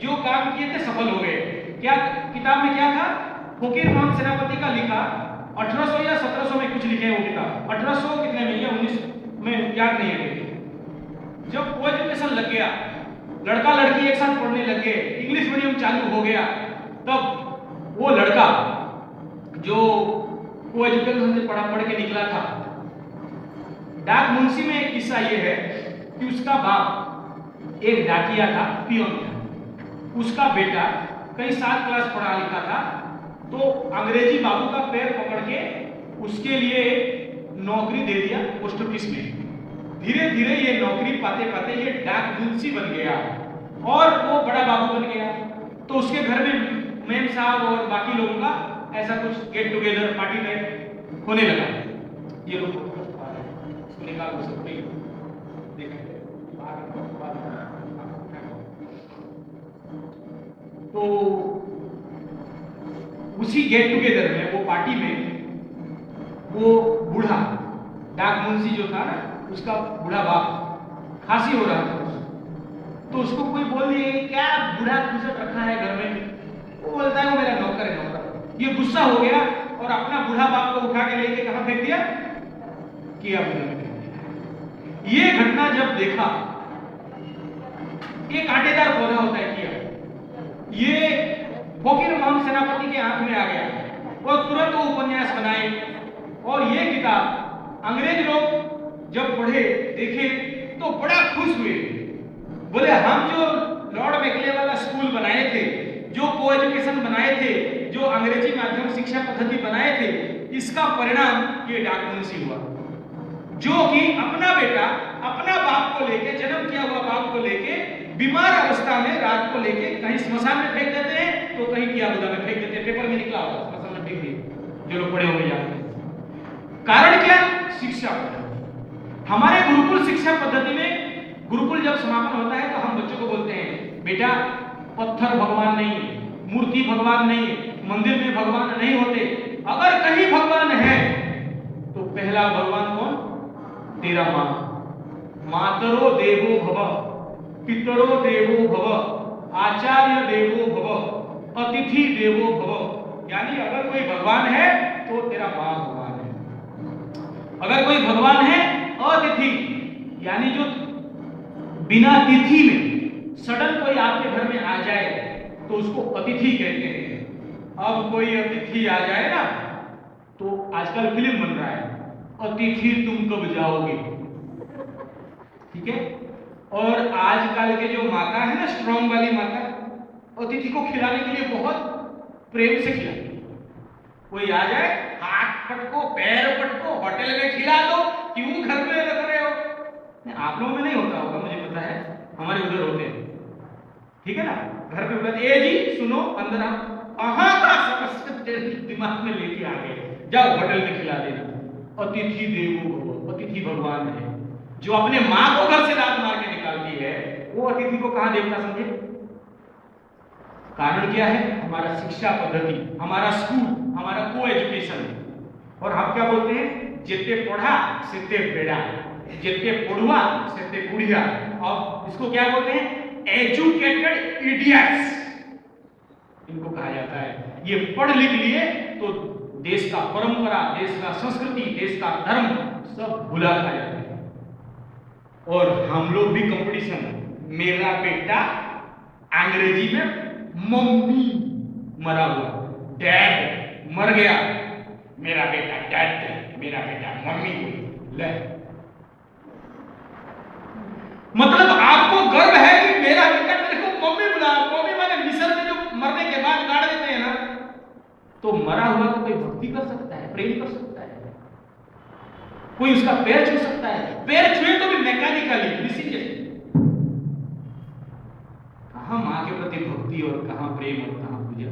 जो काम किए थे सफल हो गए। क्या किताब में क्या था? फकीर मोहम्मद सेनापति का लिखा, 1800 या 1700 में कुछ लिखे हैं वो किताब, 1800 कितने में या 19 में याद नहीं है। जब को एजुकेशन लग गया, लड़का लड़की एक साथ पढ़ने लगे, इंग्लिश मीडियम चालू हो गया, तब वो लड़का जो को एजुकेशन से पढ़ के निकला था, डाक मुंशी में एक किस्सा ये है कि उसका बाप एक डाकिया था, पियोन था, उसका बेटा कई साल क्लास पढ़ा लिखा था, तो अंग्रेजी बाबू का पैर पकड़ के उसके लिए नौकरी दे दिया पोस्ट ऑफिस में। धीरे धीरे ये नौकरी पाते पाते ये डाक मुंशी बन गया और वो बड़ा बाबू बन गया। तो उसके घर में मेम साहब और बाकी लोगों का ऐसा कुछ गेट टुगेदर पार्टी टाइप होने लगा। ये लोग इसको निकाल दो सब तो उसी गेट टुगेदर में, वो पार्टी में, वो बूढ़ा डाक मुंशी जो था ना, उसका बूढ़ा बाप खांसी हो रहा था, तो उसको कोई बोल दिए क्या बूढ़ा घुसट रखा है घर में, वो बोलता है वो मेरा नौकर है, नौकर। ये गुस्सा हो गया और अपना बूढ़ा बाप को उठा के लेके कहां फेंक दिया? किया में फेंक दिया। ये घटना जब देखा, ये कांटेदार पौधा होता है किया, ये फकीर मोहम्मद सेनापति के आंख में आ गया और तुरंत वो उपन्यास बनाए। और ये किताब अंग्रेज लोग जब पढ़े देखे तो बड़ा खुश हुए, बोले हम जो लॉर्ड मैकले वाला स्कूल बनाए थे, जो को एजुकेशन बनाए थे, जो अंग्रेजी माध्यम शिक्षा पद्धति बनाए थे, इसका परिणाम ये डाक मुंशी हुआ, जो कि अपना बेटा अपना बाप को लेके, जन्म किया हुआ बाप को लेके बीमार अवस्था में रात को लेके कहीं स्मशान में फेंक देते हैं तो कहीं कियाबुदा में फेंक देते हैं। पेपर में निकला होगा, स्मशान में फेंक दिए, जो लोग पढ़े होंगे जानते हैं। कारण क्या? शिक्षा पद्धति। हमारे गुरुकुल शिक्षा पद्धति में गुरुकुल जब समापन होता है तो हम बच्चों को बोलते हैं बेटा पत्थर भगवान नहीं, मूर्ति भगवान नहीं, मंदिर में भगवान नहीं होते, अगर कहीं भगवान है तो पहला भगवान कौन? तेरा मां। मातरो देवो भव, पितरो देवो भव, आचार्य देवो भव, अतिथि देवो भव। यानी अगर कोई भगवान है तो तेरा मां भगवान है। अगर कोई भगवान है अतिथि, यानी जो बिना तिथि में सडन कोई आपके घर में आ जाए तो उसको अतिथि कहते हैं। अब कोई अतिथि आ जाए ना, तो आजकल फिल्म बन रहा है, अतिथि तुम कब जाओगे, ठीक है। और आजकल के जो माता है ना, स्ट्रॉन्ग वाली माता, अतिथि को खिलाने के लिए बहुत प्रेम से खिलाती है। कोई आ जाए, हाथ पटको, पैर पटको, होटल में खिला दो, क्यों घर में रख रहे हो? आप लोगों में नहीं होता होगा, मुझे पता है, हमारे उधर होते हैं, ठीक है ना। घर पे बोलते ए जी सुनो, अंदर आओ, कहां का समस्या दिमाग में लेके आ गए, जाओ होटल में खिला देना। अतिथि देवो भव, अतिथि भगवान है। जो अपने मां को घर से लात मार के निकालती है, वो अतिथि को कहां देवता समझे? कारण क्या है? हमारा शिक्षा पद्धति, हमारा स्कूल, हमारा को एजुकेशन। और हम क्या बोलते हैं? जितने पढ़ा सिते बेड़ा, जितने पढ़ुआ सिते बुढ़िया। और इसको क्या बोलते हैं? एजुकेटेड इडियट्स इनको कहा जाता है। ये पढ़ लिख लिए तो देश का परंपरा, देश का संस्कृति, देश का धर्म सब भुला खा जाते हैं। और हम लोग भी कंपटीशन, मेरा बेटा अंग्रेजी में मम्मी मरा हुआ, डैड मर गया, मेरा बेटा डैड, मेरा बेटा मम्मी ले। मतलब आपको गर्व है कि मेरा बेटा मेरे को मम्मी बुला। मम्मी माने मिस्र में जो मरने के बाद गाड़ देते हैं ना, तो मरा हुआ तो कोई भक्ति कर सकता है, प्रेम कर सकता है, कोई उसका पैर छू सकता है। पैर छुए तो भी मैकेनिकली, किसी जैसे। कहां मां के प्रति भक्ति और कहां प्रेम और कहां पूजा।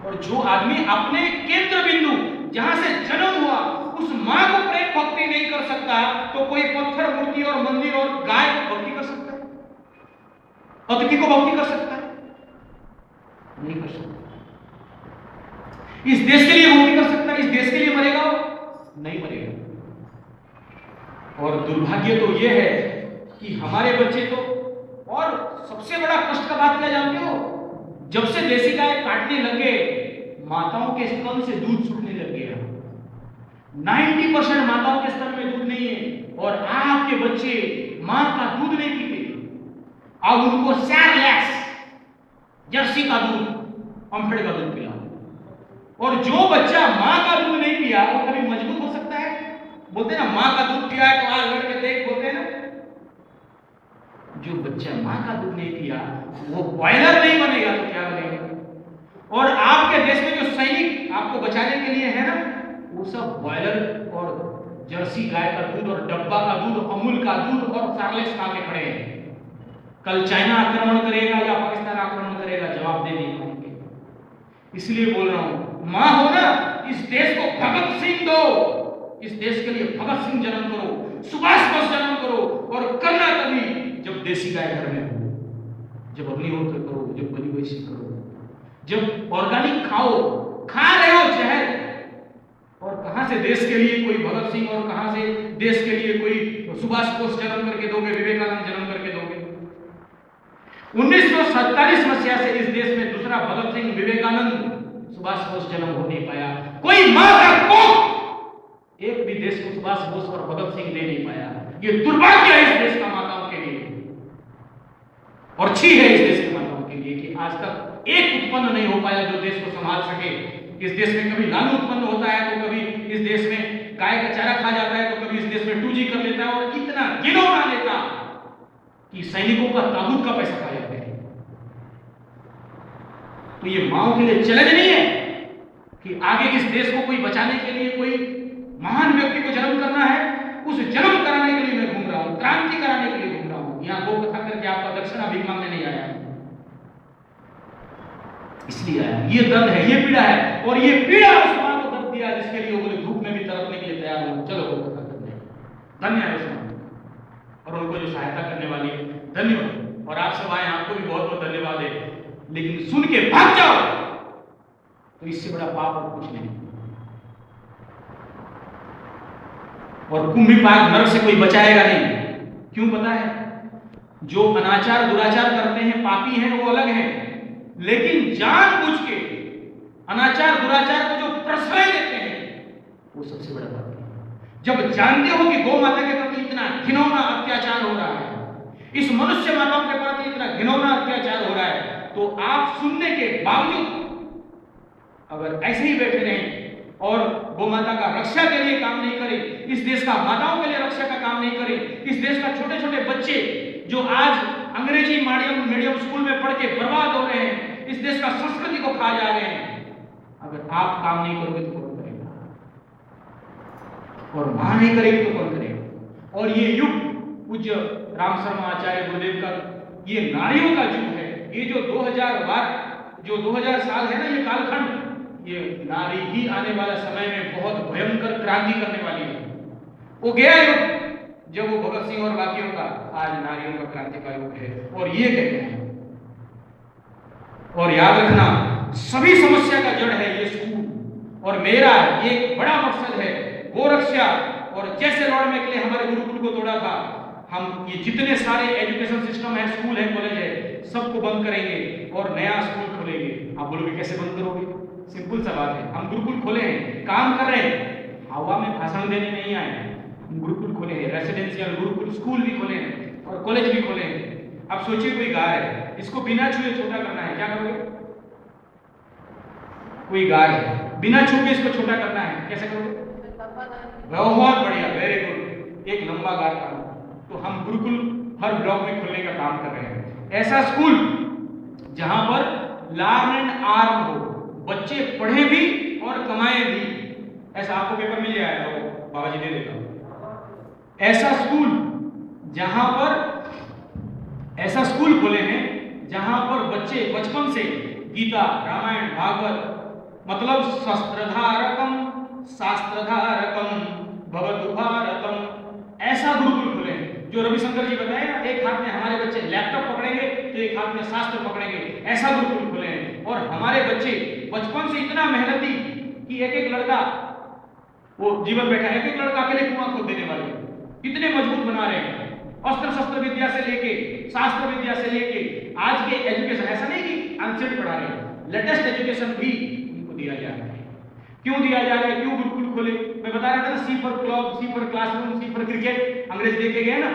और जो आदमी अपने केंद्र बिंदु जहां से जन्म हुआ उस मां को प्रेम भक्ति नहीं कर सकता, तो कोई पत्थर, मूर्ति और मंदिर और गाय को भक्ति कर सकता है? अतिथि को भक्ति कर सकता है? नहीं कर सकता। इस देश के लिए भक्ति कर सकता है? इस देश के लिए मरेगा वो? नहीं मरेगा। दुर्भाग्य तो ये है कि हमारे बच्चे तो, और सबसे बड़ा कष्ट का बात क्या जानते हो, जब से देसी गाय काटने लगे माताओं के स्तन से दूध सूखने लग गया। 90% माताओं के स्तन में दूध नहीं है और आपके बच्चे मां का दूध नहीं पीते। अब उनको सैरलैक्स, जर्सी का दूध, ओमफेड का दूध पिलाओ। और जो बच्चा मां का दूध नहीं पिया वो कभी मजबूत हो सकता है? बोलते हैं ना, मां का दूध पिया है तो आज लड़ के देख, बोलते हैं ना। जो बच्चा मां का दूध नहीं पिया वो बॉयलर नहीं बनेगा तो क्या बनेगा? और आपके देश में जो सैनिक आपको बचाने के लिए है ना, वो सब बॉयलर और जर्सी गाय का दूध और डब्बा का दूध, अमूल का दूध और सैरलैक्स खा के खड़े हैं। कल चाइना आक्रमण करेगा या पाकिस्तान आक्रमण करेगा, जवाब दे नहीं पाएंगे। इसलिए बोल रहा हूं, मां हो ना, इस देश को भगत सिंह दो, इस देश के लिए भगत सिंह जन्म करो, सुभाष बोस जन्म करो। और करना तभी जब देसी गाय घर में हो, जब अग्निहोत्र करो, जब बलि वैश्य करो, जब ऑर्गेनिक खाओ। खा रहे हो जहर, और कहां से देश के लिए कोई भगत सिंह और कहां से देश के लिए कोई सुभाष बोस जन्म करके दोगे, विवेकानंद जन्म करके दोगे? 1947 मसीहा से इस देश में दूसरा भगत सिंह, विवेकानंद, सुभाष बोस जन्म हो नहीं पाया। कोई मां का कोख एक भी देश को सुभाष बोस और भगत सिंह दे नहीं पाया। ये दुर्भाग्य है इस देश का माताओं के लिए, और छी है इस देश की माताओं के लिए कि आज तक एक उत्पन्न नहीं हो पाया जो देश को संभाल सके। इस देश में कभी लालू उत्पन्न होता है तो कभी इस देश में गाय का चारा खा जाता है तो कभी इस देश में 2G कर लेता है, और इतना गिनौना नेता कि सैनिकों का ताबूत का पैसा खा जाते हैं। तो ये माओ के लिए चैलेंज नहीं है कि आगे इस देश को कोई बचाने के लिए कोई महान व्यक्ति को जन्म करना है। उस जन्म कराने के लिए मैं घूम रहा हूं, क्रांति कराने के लिए घूम रहा हूं। यहां गो कथा करके आपका दक्षिणा भीख मांगने नहीं आया, इसलिए आया। ये दर्द है, ये पीड़ा है, और ये पीड़ा उस मां को दर्द दिया जिसके लिए वो बोले धूप में भी तड़पने के लिए तैयार हो। चलो गो कथा करने। धन्य है उस मां और उनको जो सहायता करने वाली, धन्यवाद। और आप सब आए, आपको भी बहुत बहुत धन्यवाद है। लेकिन सुन के भाग जाओ तो इससे बड़ा पाप और कुछ नहीं। और कुंभी पाक नरक से कोई बचाएगा नहीं। क्यों पता है? जो अनाचार दुराचार करते हैं, पापी हैं, वो अलग हैं, लेकिन जानबूझ के अनाचार दुराचार को जो प्रश्रय देते हैं वो सबसे बड़ा पाप है। जब जानते हो कि गौ माता के प्रति इतना घिनौना अत्याचार हो रहा है, इस मनुष्य माताओं के प्रति इतना घिनौना अत्याचार हो रहा है, तो आप सुनने के बावजूद अगर ऐसे ही बैठे रहें और गौ माता का रक्षा के लिए काम नहीं करें, इस देश का माताओं के लिए रक्षा का काम नहीं करें, इस देश का छोटे छोटे बच्चे जो आज अंग्रेजी मीडियम स्कूल में पढ़ के बर्बाद हो रहे हैं, इस देश का संस्कृति को खा जा रहे हैं, अगर आप काम नहीं करोगे तो कौन करेगा? और मां नहीं करेगी तो कौन करेगा? और ये युग पूज्य राम शर्मा आचार्य गुरुदेव का ये नारियों का युग है। ये जो 2000 साल है ना, ये कालखंड, ये नारी ही आने वाला समय में बहुत भयंकर क्रांति करने वाली है। वो गया युग जब वो भगत सिंह और बाकियों का, आज नारियों का क्रांति का युग है। और ये कहते हैं, और याद रखना, सभी समस्या का जड़ है ये स्कूल। और मेरा एक बड़ा मकसद है गोरक्षा। और जैसे लॉर्ड मैकले हमारे गुरुकुल को तोड़ा था, हम ये जितने सारे एजुकेशन सिस्टम है, स्कूल है, कॉलेज है, सबको बंद करेंगे और नया स्कूल खोलेंगे। आप बोलोगे कैसे बंद करोगे? सिंपल सा बात है, हम गुरुकुल खोले हैं, काम कर रहे हैं, हवा में भाषण देने नहीं आए हैं। हम गुरुकुल खोले हैं, रेसिडेंशियल गुरुकुल स्कूल भी खोले हैं और कॉलेज भी खोले हैं। अब सोचिए कोई गाय है, इसको बिना छुए छोटा करना है, क्या करोगे? कोई गाय है, बिना छू के इसको छोटा करना है, कैसे करोगे? बहुत बढ़िया, वेरी गुड, एक लंबा गाय का। तो हम गुरुकुल हर ब्लॉक में खोलने का काम कर रहे हैं। ऐसा स्कूल जहां पर लर्न एंड अर्न हो, बच्चे पढ़े भी और कमाए भी। ऐसा आपको पेपर मिल जाएगा, वो बाबा जी दे देगा। ऐसा स्कूल जहां पर, ऐसा स्कूल खोले हैं जहां पर बच्चे बचपन से गीता, रामायण, भागवत, मतलब शस्त्रधारकम शास्त्रधारकम भवतु भारतम, ऐसा गुरुकुल खोले हैं। जो रविशंकर जी बताए ना, एक हाथ में हमारे बच्चे लैपटॉप पकड़ेंगे तो एक हाथ में शास्त्र पकड़ेंगे, ऐसा गुरुकुल खोले हैं। और हमारे बच्चे बचपन से इतना मेहनती कि एक एक लड़का, वो जीवन बैठा है, एक एक लड़का अकेले कुआं खोद देने वाले, इतने मजबूत बना रहे हैं, अस्त्र शस्त्र विद्या से लेके, शास्त्र विद्या से लेके आज के एजुकेशन, ऐसा नहीं कि अनसेट पढ़ा रहे हैं, लेटेस्ट एजुकेशन भी उनको दिया जा रहा है। क्यों दिया जा रहा है, क्यों गुरुकुल खोले? मैं बता रहा था ना, C for club, C for classroom, C for cricket, अंग्रेज देखे गए ना।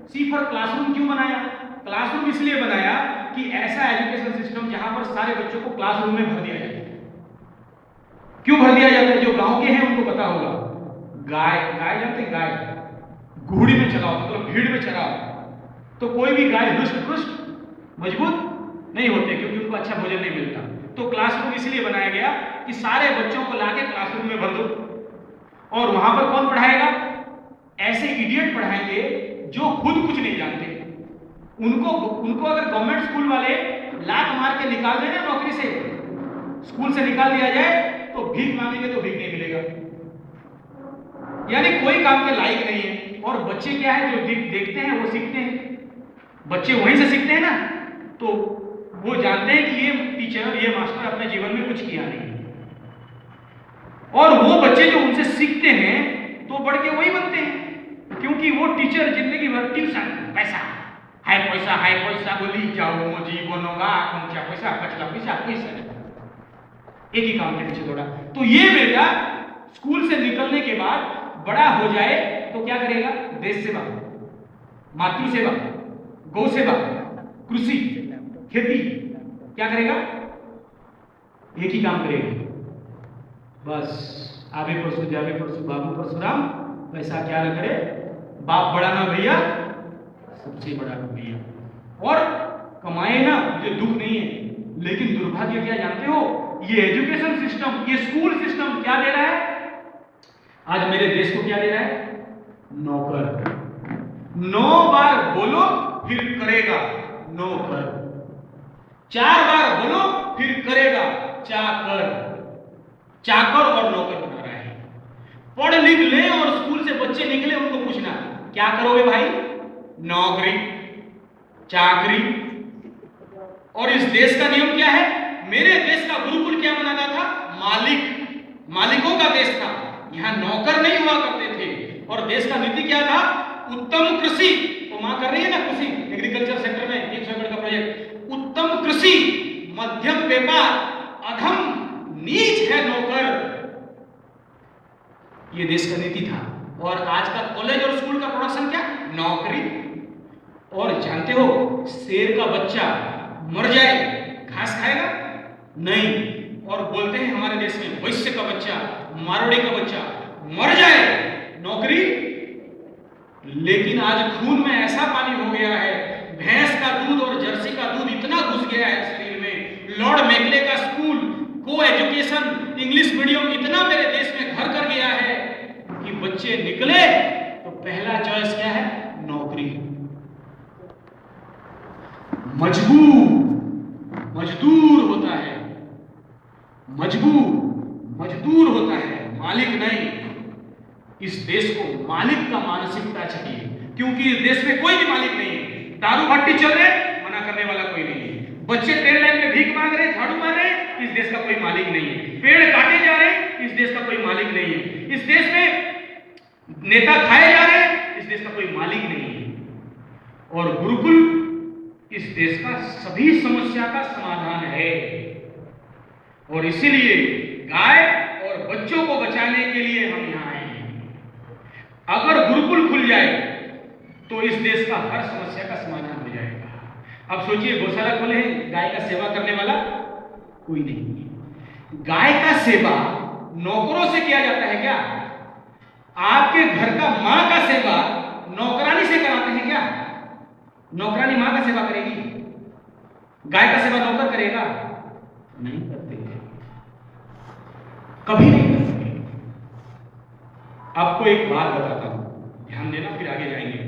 सी फॉर क्लासरूम क्यों बनाया? क्लासरूम इसलिए बनाया कि ऐसा एजुकेशन सिस्टम जहां पर सारे बच्चों को क्लासरूम में भर दिया जाए। क्यों भर दिया जाता है? जो गांव के हैं उनको पता होगा, गाय जानते हैं, गाय घोड़ी में चलाओ, मतलब भीड़ में चलाओ, तो कोई भी गाय हृष्ट पुष्ट मजबूत नहीं होते, क्योंकि उनको अच्छा भोजन नहीं मिलता। तो क्लासरूम इसलिए बनाया गया कि सारे बच्चों को लाके क्लासरूम में भर दो, और वहां पर कौन पढ़ाएगा? ऐसे इडियट पढ़ाएंगे जो खुद कुछ नहीं जानते। उनको अगर गवर्नमेंट स्कूल वाले लात मार के निकाल देना नौकरी से, स्कूल से निकाल दिया जाए, तो भीख मांगेंगे तो भीख नहीं मिलेगा, यानी कोई काम के लायक नहीं है। और बच्चे क्या है, जो देखते हैं वो सीखते हैं, बच्चे वहीं से सीखते हैं ना, तो वो जानते हैं कि ये टीचर, ये मास्टर अपने जीवन में कुछ किया नहीं, और वो बच्चे जो उनसे सीखते हैं तो बढ़ के वही बनते हैं, क्योंकि वो टीचर जिंदगी भर ट्यूशन, पैसा हाय पैसा बोली जाओ मोजी बनोगा कौन पैसा कचला पैसा एक ही काम के पीछे दौड़ा। तो ये बेटा स्कूल से निकलने के बाद बड़ा हो जाए तो क्या करेगा? देश सेवा, मातृ सेवा, गौ सेवा, कृषि, खेती, क्या करेगा? एक ही काम करेगा, बस आगे परसों जागे परसों बाबू परशुराम, पैसा क्या न करे, बाप बड़ा ना भैया, सबसे बड़ा ना भैया। और कमाए ना, मुझे दुख नहीं है, लेकिन दुर्भाग्य क्या जानते हो? ये एजुकेशन सिस्टम, ये स्कूल सिस्टम क्या दे रहा है आज मेरे देश को? क्या दे रहा है? नौकर। 9 बार बोलो फिर करेगा नौकर, 4 बार बोलो फिर करेगा चाकर। चाकर और नौकर बना रहा है। पढ़ लिख ले और स्कूल से बच्चे निकले, उनको पूछना क्या करोगे भाई? नौकरी, चाकरी। और इस देश का नियम क्या है? मेरे देश का गुरुकुल क्या बनाता था? मालिकों का देश था, यहां नौकर नहीं हुआ करते थे। और देश का नीति क्या था? उत्तम कृषि। तो मां कर रही है ना कृषि, एग्रीकल्चर सेक्टर में 100 एकड़ का प्रोजेक्ट। उत्तम कृषि, मध्यम व्यापार, अधम नीच है नौकर, ये देश का नीति था। और आज का कॉलेज और स्कूल का प्रोडक्शन क्या? नौकरी। और जानते हो, शेर का बच्चा मर जाए घास खाएगा नहीं, और बोलते हैं हमारे देश में वैश्य का बच्चा, मारवाड़ी का बच्चा मर जाए नौकरी। लेकिन आज खून में ऐसा पानी हो गया है, भैंस का दूध और जर्सी का दूध इतना घुस गया है शरीर में। लॉर्ड मैकले का स्कूल, को एजुकेशन, इंग्लिश मीडियम इतना मेरे देश में घर कर गया है कि बच्चे निकले तो पहला चॉइस क्या है? नौकरी। मजदूर होता है, मजदूर होता है, मालिक नहीं। इस देश को मालिक का मानसिकता चाहिए, क्योंकि इस देश में कोई भी मालिक नहीं है। दारू भट्टी चल रहे, मना करने वाला कोई नहीं है। बच्चे ट्रेन लाइन में भीख मांग रहे, झाड़ू मार रहे, इस देश का कोई मालिक नहीं है। पेड़ काटे जा रहे, इस देश का कोई मालिक नहीं है। इस देश में नेता खाए जा रहे, इस देश का कोई मालिक नहीं है। और गुरुकुल इस देश का सभी समस्या का समाधान है। और इसीलिए गाय और बच्चों को बचाने के लिए हम यहाँ आए हैं। अगर गुरुकुल खुल जाए तो इस देश का हर समस्या का समाधान हो जाएगा। अब सोचिए, गौशाला खोले हैं, गाय का सेवा करने वाला कोई नहीं है। गाय का सेवा नौकरों से किया जाता है क्या? आपके घर का मां का सेवा नौकरानी से कराते हैं क्या? नौकरानी मां का सेवा करेगी? गाय का सेवा नौकर करेगा? नहीं करते, कभी नहीं करते। आपको एक बात बताता हूं, ध्यान देना, फिर आगे जाएंगे।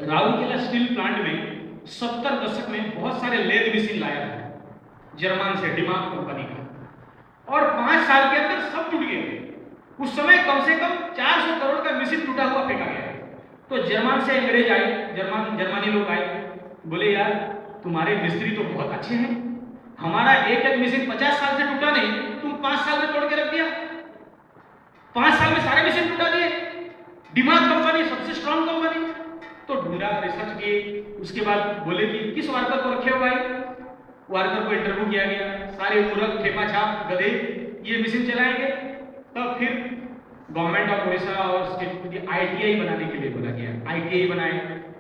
राउरकेला स्टील प्लांट में 70 दशक में बहुत सारे लेद मशीन लाया था जर्मन से, डिमाग कंपनी का, और 5 साल के अंदर सब टूट गए। उस समय कम से कम 400 करोड़ का मशीन टूटा हुआ फेंका गया। तो जर्मन से अंग्रेज आए, जर्मनी लोग आए, बोले यार तुम्हारे मिस्त्री तो बहुत अच्छे हैं, हमारा एक मशीन 50 साल से टूटा नहीं, तुम 5 साल में तोड़ के रख दिया, 5 साल में सारे मशीन टूटा दिए। दिमाग कंपनी सबसे स्ट्रांग कंपनी। तो ढूंढा, रिसर्च किए, उसके बाद बोले कि किस वर्कर को रखे हो भाई। वर्कर को इंटरव्यू किया गया, सारे मूर्ख ठेपा छाप गधे ये मशीन चलाएंगे। तब फिर गवर्नमेंट ऑफ उड़ीसा और स्टेट ITI बनाने के लिए बोला गया। ITI बनाए,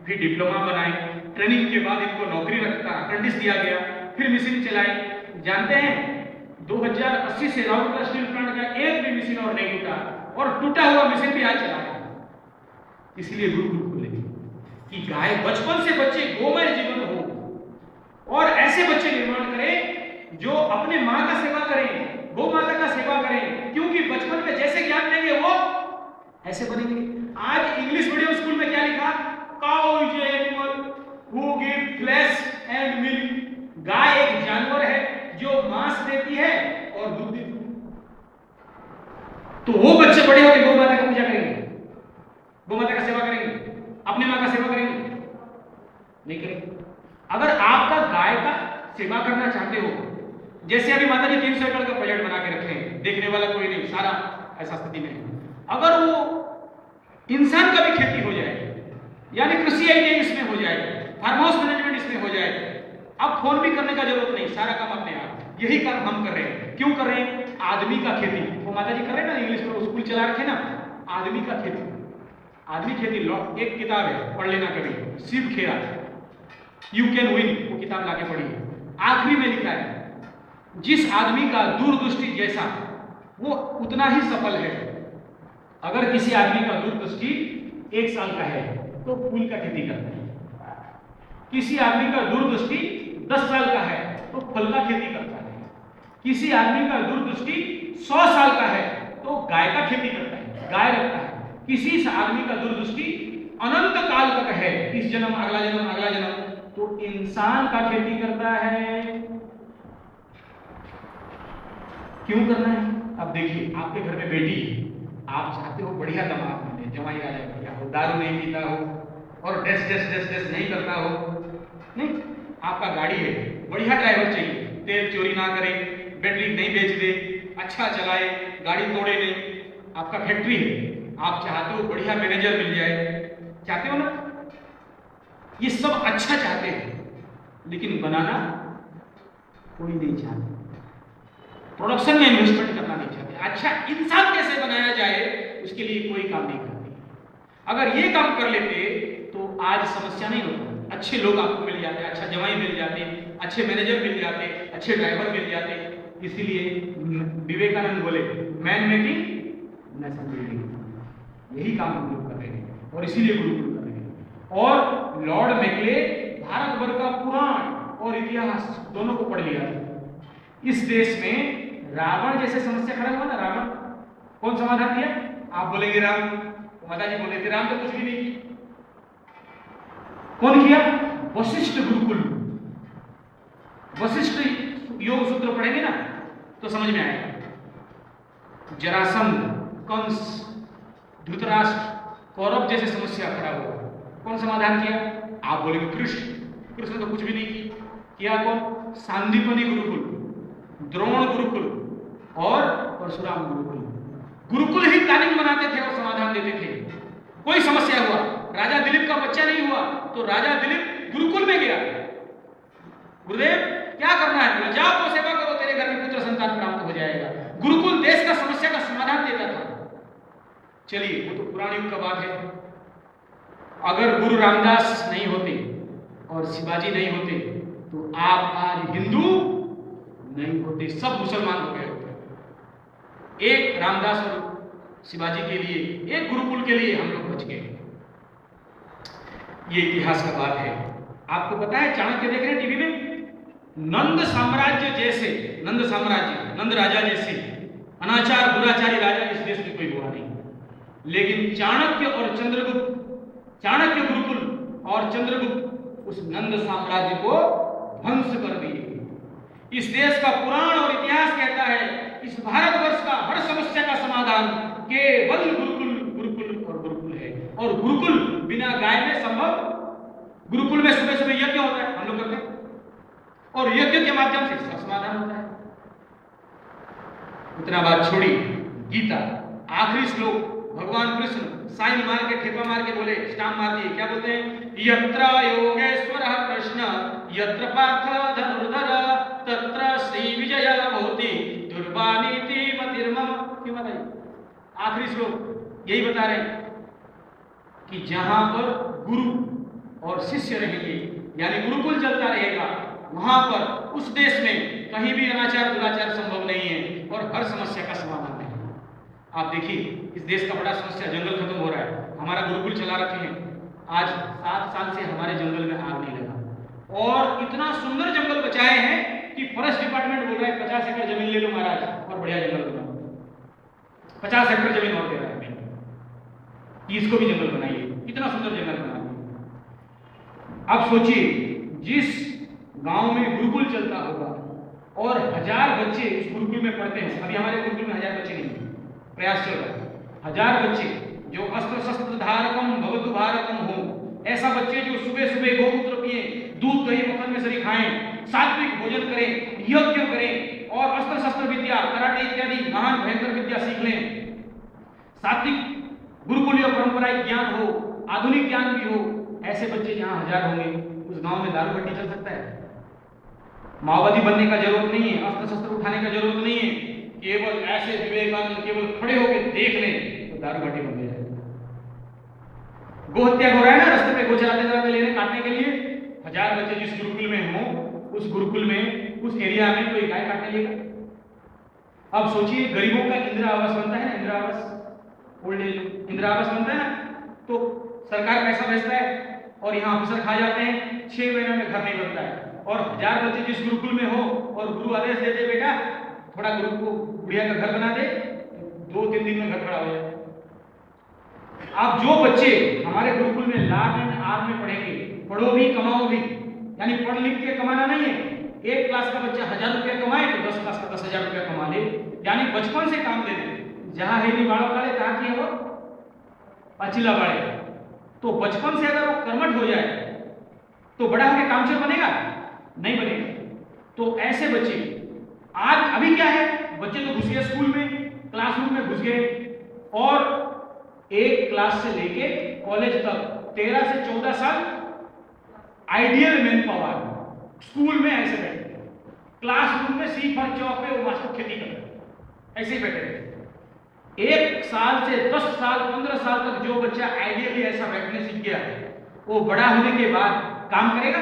फिर डिप्लोमा बनाए, ट्रेनिंग के बाद इनको नौकरी रखता अप्रेंटिस दिया गया, फिर मशीन चलाई। जानते हैं 2080 से राउरकेला स्टील प्लांट का एक भी मशीन और नहीं टूटा, और टूटा हुआ मशीन भी आज चला है। इसलिए गुरुकुल खोले कि गाय बचपन से बच्चे गोमय जीवन हो और ऐसे बच्चे निर्माण करें जो अपने मां का सेवा करें, गौ माता का सेवा करें, क्योंकि बचपन में जैसे ज्ञान देंगे वो ऐसे बनेंगे। आज इंग्लिश मीडियम स्कूल में क्या लिखा? Cow is a animal who give flesh and milk. गाय एक जानवर है जो मांस देती है और दूध देती है। तो वो बच्चे बड़े होकर गौ माता की पूजा करेंगे, गौ माता का सेवा करेंगे, अपने मां का सेवा करेंगे? नहीं करेंगे। अगर आपका गाय का सेवा करना चाहते हो, जैसे अभी माता जी 300 एकड़ का प्रोजेक्ट बना के रखे हैं, देखने वाला कोई नहीं, सारा ऐसा स्थिति में है। अगर वो इंसान का भी खेती हो जाए, यानी कृषि आईटीआई इसमें हो जाए, फार्म हाउस मैनेजमेंट इसमें हो जाए, अब फोन भी करने का जरूरत नहीं, सारा काम अपने आप। यही काम हम कर रहे हैं। क्यों कर रहे हैं? आदमी का खेती। वो माता जी कर रहे हैं ना, इंग्लिश में स्कूल चला रखे ना, आदमी का खेती, आदमी खेती। एक किताब है, पढ़ लेना कभी, शिव खेरा, यू कैन विन, वो किताब लाके पढ़िए। आखिरी में लिखा है जिस आदमी का दूरदृष्टि जैसा वो उतना ही सफल है। अगर किसी आदमी का दूरदृष्टि 1 साल का है तो फूल का खेती करता है, किसी आदमी का दूरदृष्टि 10 साल का है तो फल का खेती करता है, किसी आदमी का दूरदृष्टि 100 साल का है तो गाय का खेती करता है, गाय रखता है, किसी आदमी का दूरदृष्टि अनंत काल तक है, इस जन्म अगला जन्म अगला जन्म, तो इंसान का खेती करता है। क्यों करना है? अब देखिए, आपके घर में बेटी है, आप चाहते हो बढ़िया दामाद मिले, जमाई आ जाए बढ़िया हो, दारू नहीं पीता हो और डेस नहीं करता हो, नहीं, आपका गाड़ी है, बढ़िया ड्राइवर चाहिए, तेल चोरी ना करे, बैटरी नहीं बेच दे, अच्छा चलाए, गाड़ी तोड़े नहीं। आपका फैक्ट्री है, आप चाहते हो बढ़िया मैनेजर मिल जाए, चाहते हो ना? ये सब अच्छा चाहते हैं, लेकिन बनाना कोई नहीं चाहता, प्रोडक्शन में इन्वेस्टमेंट करना नहीं चाहते। अच्छा इंसान कैसे बनाया जाए उसके लिए कोई काम नहीं करते। अगर ये काम कर लेते तो आज समस्या नहीं होती, अच्छे लोग आपको मिल जाते, अच्छा जवाई मिल जाते, अच्छे मैनेजर मिल जाते, अच्छे ड्राइवर मिल जाते। इसीलिए विवेकानंद बोले मैन मेकिंग नेशन बिल्डिंग, यही काम हम लोग कर रहे हैं और इसीलिए गुरुकुल कर रहे हैं। और लॉर्ड मैकले भारत भर का पुराण और इतिहास दोनों को पढ़ लिया। इस देश में रावण जैसे समस्या खड़ा हुआ ना, रावण कौन समाधान दिया? आप बोलेंगे राम, माता जी बोले थे राम तो कुछ भी नहीं किया। कौन किया? वशिष्ठ गुरुकुल। वशिष्ठ योग सूत्र पढ़ेंगे ना तो समझ में आएगा। जरासंध, कंस, धृतराष्ट्र, कौरव जैसे समस्या खड़ा हुआ, कौन समाधान किया? आप बोलेंगे कृष्ण, कृष्ण तो कुछ भी नहीं किया। कौन? सांदीपनि गुरुकुल, द्रोण गुरुकुल और परशुराम गुरुकुल। गुरुकुल ही प्लानिंग बनाते थे और समाधान देते थे। कोई समस्या हुआ, राजा दिलीप का बच्चा नहीं हुआ तो राजा दिलीप गुरुकुल में गया, गुरुदेव क्या करना है? बोले जाओ तो सेवा करो, तेरे घर में पुत्र संतान प्राप्त हो जाएगा। गुरुकुल देश का समस्या का समाधान देता था। चलिए वो तो पुराने युग का बात है। अगर गुरु रामदास नहीं होते और शिवाजी नहीं होते तो आप आज हिंदू नहीं होते, सब मुसलमान हो गए होते। एक रामदास और शिवाजी के लिए, एक गुरुकुल के लिए हम लोग बच गए। ये इतिहास का बात है। आपको पता है चाणक्य देख रहे हैं टीवी में, नंद साम्राज्य जैसे, नंद साम्राज्य, नंद राजा जैसे अनाचार दुराचारी राजा इस देश में कोई हुआ नहीं। लेकिन चाणक्य और चंद्रगुप्त, चाणक्य गुरुकुल और चंद्रगुप्त उस नंद साम्राज्य को ध्वंस कर दिए। इस देश का पुराण और इतिहास कहता है इस भारतवर्ष का हर समस्या का समाधान केवल गुरुकुल, गुरुकुल और गुरुकुल है। और गुरुकुल बिना गाय में संभव। गुरुकुल में सुबह सुबह यज्ञ होता है, हम लोग करते हैं, और यज्ञ के माध्यम से सब समाधान होता है। इतना बात छोड़ी, गीता आखिरी श्लोक भगवान कृष्ण साइन मार के ठेपा मार के बोले, स्टाम्प मार दिए, क्या बोलते हैं? यत्र योगेश्वर कृष्ण यत्र पार्थ धनुर्धर तत्र श्री विजय भवति दुर्वानीति मतिर्मम। क्यों बताइए? आखिरी श्लोक यही बता रहे हैं कि जहां पर गुरु और शिष्य रहेंगे, यानी गुरुकुल चलता रहेगा, वहां पर उस देश में कहीं भी अनाचार दुराचार संभव नहीं है और हर समस्या का समाधान है। आप देखिए, इस देश का बड़ा समस्या, जंगल खत्म हो रहा है, हमारा गुरुकुल चला रखे हैं, आज 7 साल से हमारे जंगल में आग नहीं लगा और इतना सुंदर जंगल बचाए हैं कि फॉरेस्ट डिपार्टमेंट बोल रहा है 50 एकड़ जमीन ले लो महाराज और बढ़िया जंगल बनाओ। 50 एकड़ जमीन और दे रहा है कि इसको भी जंगल बनाइए, इतना सुंदर जंगल बनाइए। अब सोचिए, जिस गांव में गुरुकुल चलता होगा और 1000 बच्चे उस गुरुकुल में पढ़ते हैं, अभी हमारे गुरुकुल में 1000 बच्चे नहीं है, प्रयास चल रहा है, 1000 बच्चे जो अस्त्र शस्त्र धारकम भवतु भारतम हो, ऐसा बच्चे जो सुबह सुबह गोमूत्र पिए, दूध दही मक्खन में सरी खाएं, सात्विक भोजन करें, यज्ञ करें और अस्त्र शस्त्र विद्या, कराटे इत्यादि महान भयंकर विद्या सीख लें, सात्विक गुरुकुलीय परंपराइक ज्ञान हो, आधुनिक ज्ञान भी हो, ऐसे बच्चे जहां 1000 होंगे, उस गांव में दारू भट्टी चल सकता है? माओवादी बनने का जरूरत नहीं है, अस्त्र शस्त्र उठाने का जरूरत नहीं है, केवल ऐसे विवेकानंद केवल खड़े होकर देख लें तो दारू भट्टी बन जाएगी। गोहत्या हो रहा है ना रास्ते में, गो चलाते लेने काटने के लिए, 1000 बच्चे जिस गुरुकुल में हो, उस गुरुकुल में उस एरिया में कोई गाय काटने लेगा। अब सोचिए, गरीबों का इंदिरा आवास बनता है ना, इंदिरा आवास, ओल्ड एज इंदिरा आवास बनता है ना, तो सरकार पैसा भेजता है और यहाँ ऑफिसर खा जाते हैं, 6 महीने में घर नहीं बनता है और 1000 बच्चे जिस गुरुकुल में हो और गुरु आदेश दे दे बेटा थोड़ा गुरु को बुढ़िया का घर बना दे, 2-3 दिन में घर खड़ा हो जाए। आप जो बच्चे हमारे गुरुकुल में लॉ एंड आर्ट में पढ़ेंगे, पढ़ो भी कमाओ भी, यानी पढ़ लिख के कमाना नहीं है, एक क्लास का बच्चा 1000 रुपया कमाए तो 10 क्लास का 10,000 रुपया कमा ले, यानी बचपन से काम ले ले, जहां है नहीं बाड़ों काले कहा कि वो पचिला बाड़े, तो बचपन से अगर वो कर्मठ हो जाए तो बड़ा होकर कामचोर बनेगा? नहीं बनेगा। तो ऐसे बच्चे आज अभी क्या है, बच्चे तो घुस गए स्कूल में, क्लासरूम में घुस गए और एक क्लास से लेके कॉलेज तक 13 से 14 साल आइडियल मैन पावर स्कूल में ऐसे बैठे, क्लासरूम में सीट पर चौक पे वो मास्टर खेती कर रहे, ऐसे ही बैठे रहे। 1 साल से 10 साल 15 साल तक जो बच्चा आइडियली ऐसा बैठने सीख गया, वो बड़ा होने के बाद काम करेगा?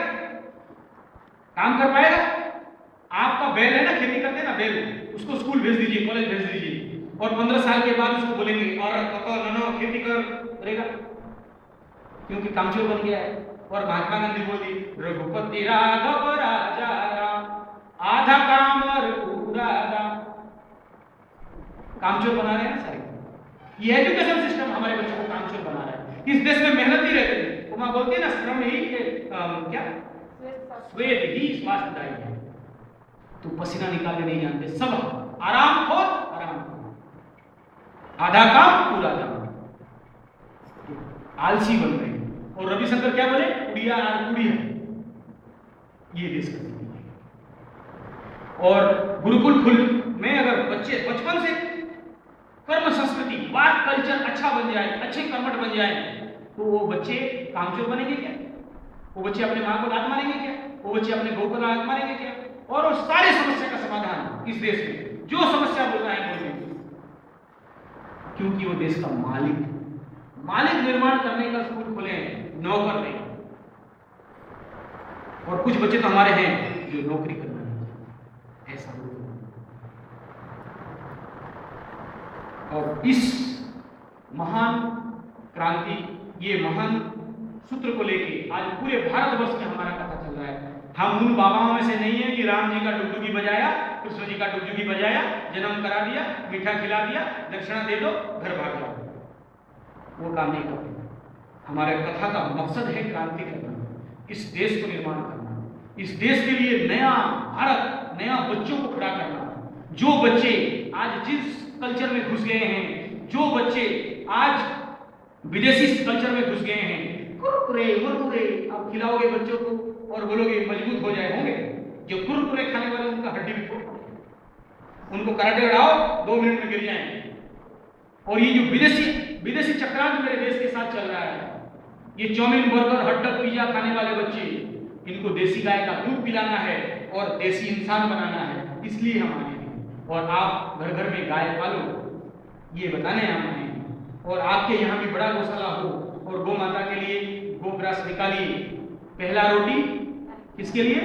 काम कर पाएगा? आपका बैल है ना, खेती करते हैं ना बैल, उसको स्कूल भेज दीजिए, कॉलेज भेज दीजिए और 15 साल के बाद उसको बोलेंगे और नो खेती करेगा, क्योंकि कामचोर बन गया है। और महात्मा गांधी बोली, रघुपति राघव राजा राम, आधा काम और पूरा राम। कामचोर बना रहे हैं ना सारे, ये एजुकेशन सिस्टम हमारे बच्चों को कामचोर बना रहा है। इस देश में मेहनत ही रहती है, वो मां बोलती है ना, श्रम ही क्या श्वेत ही स्वास्थ्यदायी है, तो पसीना निकालने नहीं जानते, सब आराम खोर, आधा काम पूरा काम, आलसी बन गए। और रविशंकर क्या बोले, कुड़िया और कुड़िया, ये देश का स्थिति है। और गुरुकुल खुल में अगर बच्चे बचपन से कर्म संस्कृति बात कल्चर अच्छा बन जाए, अच्छे कर्मठ बन जाए, तो वो बच्चे कामचोर बनेंगे क्या? वो बच्चे अपने मां को लात मारेंगे क्या? वो बच्चे अपने गौ को लात मारेंगे क्या? और वो सारे समस्या का समाधान इस देश में जो समस्या बोल रहा है बोलेंगे, क्योंकि वो देश का मालिक निर्माण करने का स्कूल खोले, नौकर नहीं। और कुछ बच्चे तो हमारे हैं जो नौकरी करना है, ऐसा हो। और इस महान क्रांति, ये महान सूत्र को लेके आज पूरे भारतवर्ष में हमारा कथा चल रहा है। हम उन बाबाओं में से नहीं है कि राम जी का डुगडुगी बजाया, कृष्ण जी का डुगडुगी बजाया, जन्म करा दिया, मीठा खिला दिया, दक्षिणा दे दो, घर भाग जाओ, वो काम नहीं करते। हमारे कथा का मकसद है क्रांति करना, इस देश को निर्माण करना, इस देश के लिए नया भारत, नया बच्चों को खड़ा करना। जो बच्चे आज जिस कल्चर में घुस गए हैं, जो बच्चे आज विदेशी कल्चर में घुस गए हैं, कुरकुरे मुरमुरे आप खिलाओगे बच्चों को और बोलोगे मजबूत हो जाए, होंगे? जो कुरकुरे खाने वाले उनका हड्डी भी फोड़, उनको कराटे उड़ाओ 2 मिनट में गिर जाएंगे। और ये जो विदेशी विदेशी चक्रांत मेरे देश के साथ चल रहा है। ये चाउमीन, बर्गर, हॉटडॉग, पिज्जा खाने वाले बच्चे, इनको देसी गाय का दूध पिलाना है और देसी इंसान बनाना है, इसलिए हम आए हैं। और आप घर घर में गाय पालो, ये बताने हम आए हैं। और आपके यहाँ भी बड़ा गौशाला हो और गौ माता के लिए गोग्रास निकालिए। पहला रोटी किसके लिए?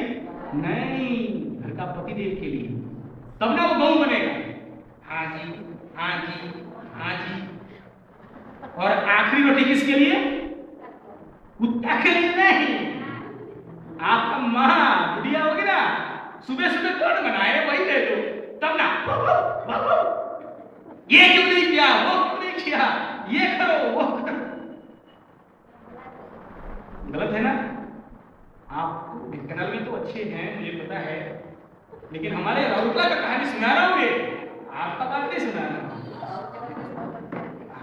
नहीं, घर का पतिदेव के लिए, तब ना वो गौ बनेगा। हाँ जी, हाँ जी, हाँ जी। और आखिरी रोटी किसके लिए? कुत्ता के लिए नहीं। आपका माँ बुढ़िया होगी ना, सुबह सुबह कौन बनाए वही दे दो, तब ना ये क्यों नहीं किया, वो क्यों नहीं किया, ये करो वो करो। गलत है ना? आप ढेंकानाल में तो अच्छे हैं, मुझे पता है, लेकिन हमारे राउरकेला का कहानी सुना रहा हूँ, आपका बात नहीं सुना रहा।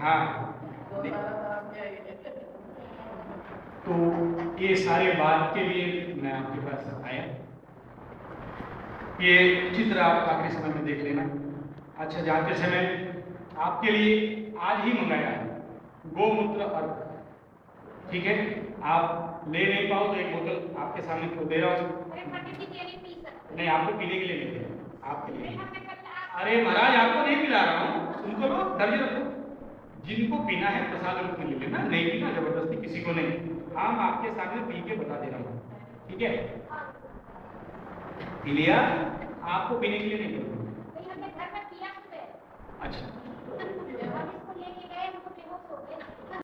हाँ, तो ये सारे बात के लिए मैं आपके पास आया। ये चित्र आप आखिरी समय में देख लेना। अच्छा, जाते समय आपके लिए आज ही मंगाया है गोमूत्र अर्क, ठीक है? आप ले नहीं पाओ तो एक बोतल आपके सामने तो दे रहा हूँ। नहीं, आपको पीने के लिए नहीं है, आपके लिए। अरे महाराज, आपको नहीं पिला रहा हूँ, सुनको लो, धैर्य रखो। जिनको पीना है प्रसाद रूप में ले लेना, नहीं पीना जबरदस्ती किसी को नहीं। हम आपके सामने पी के बता दे रहा हूँ, ठीक है? पी लिया? आपको पीने के लिए नहीं बोलूँगा। अच्छा,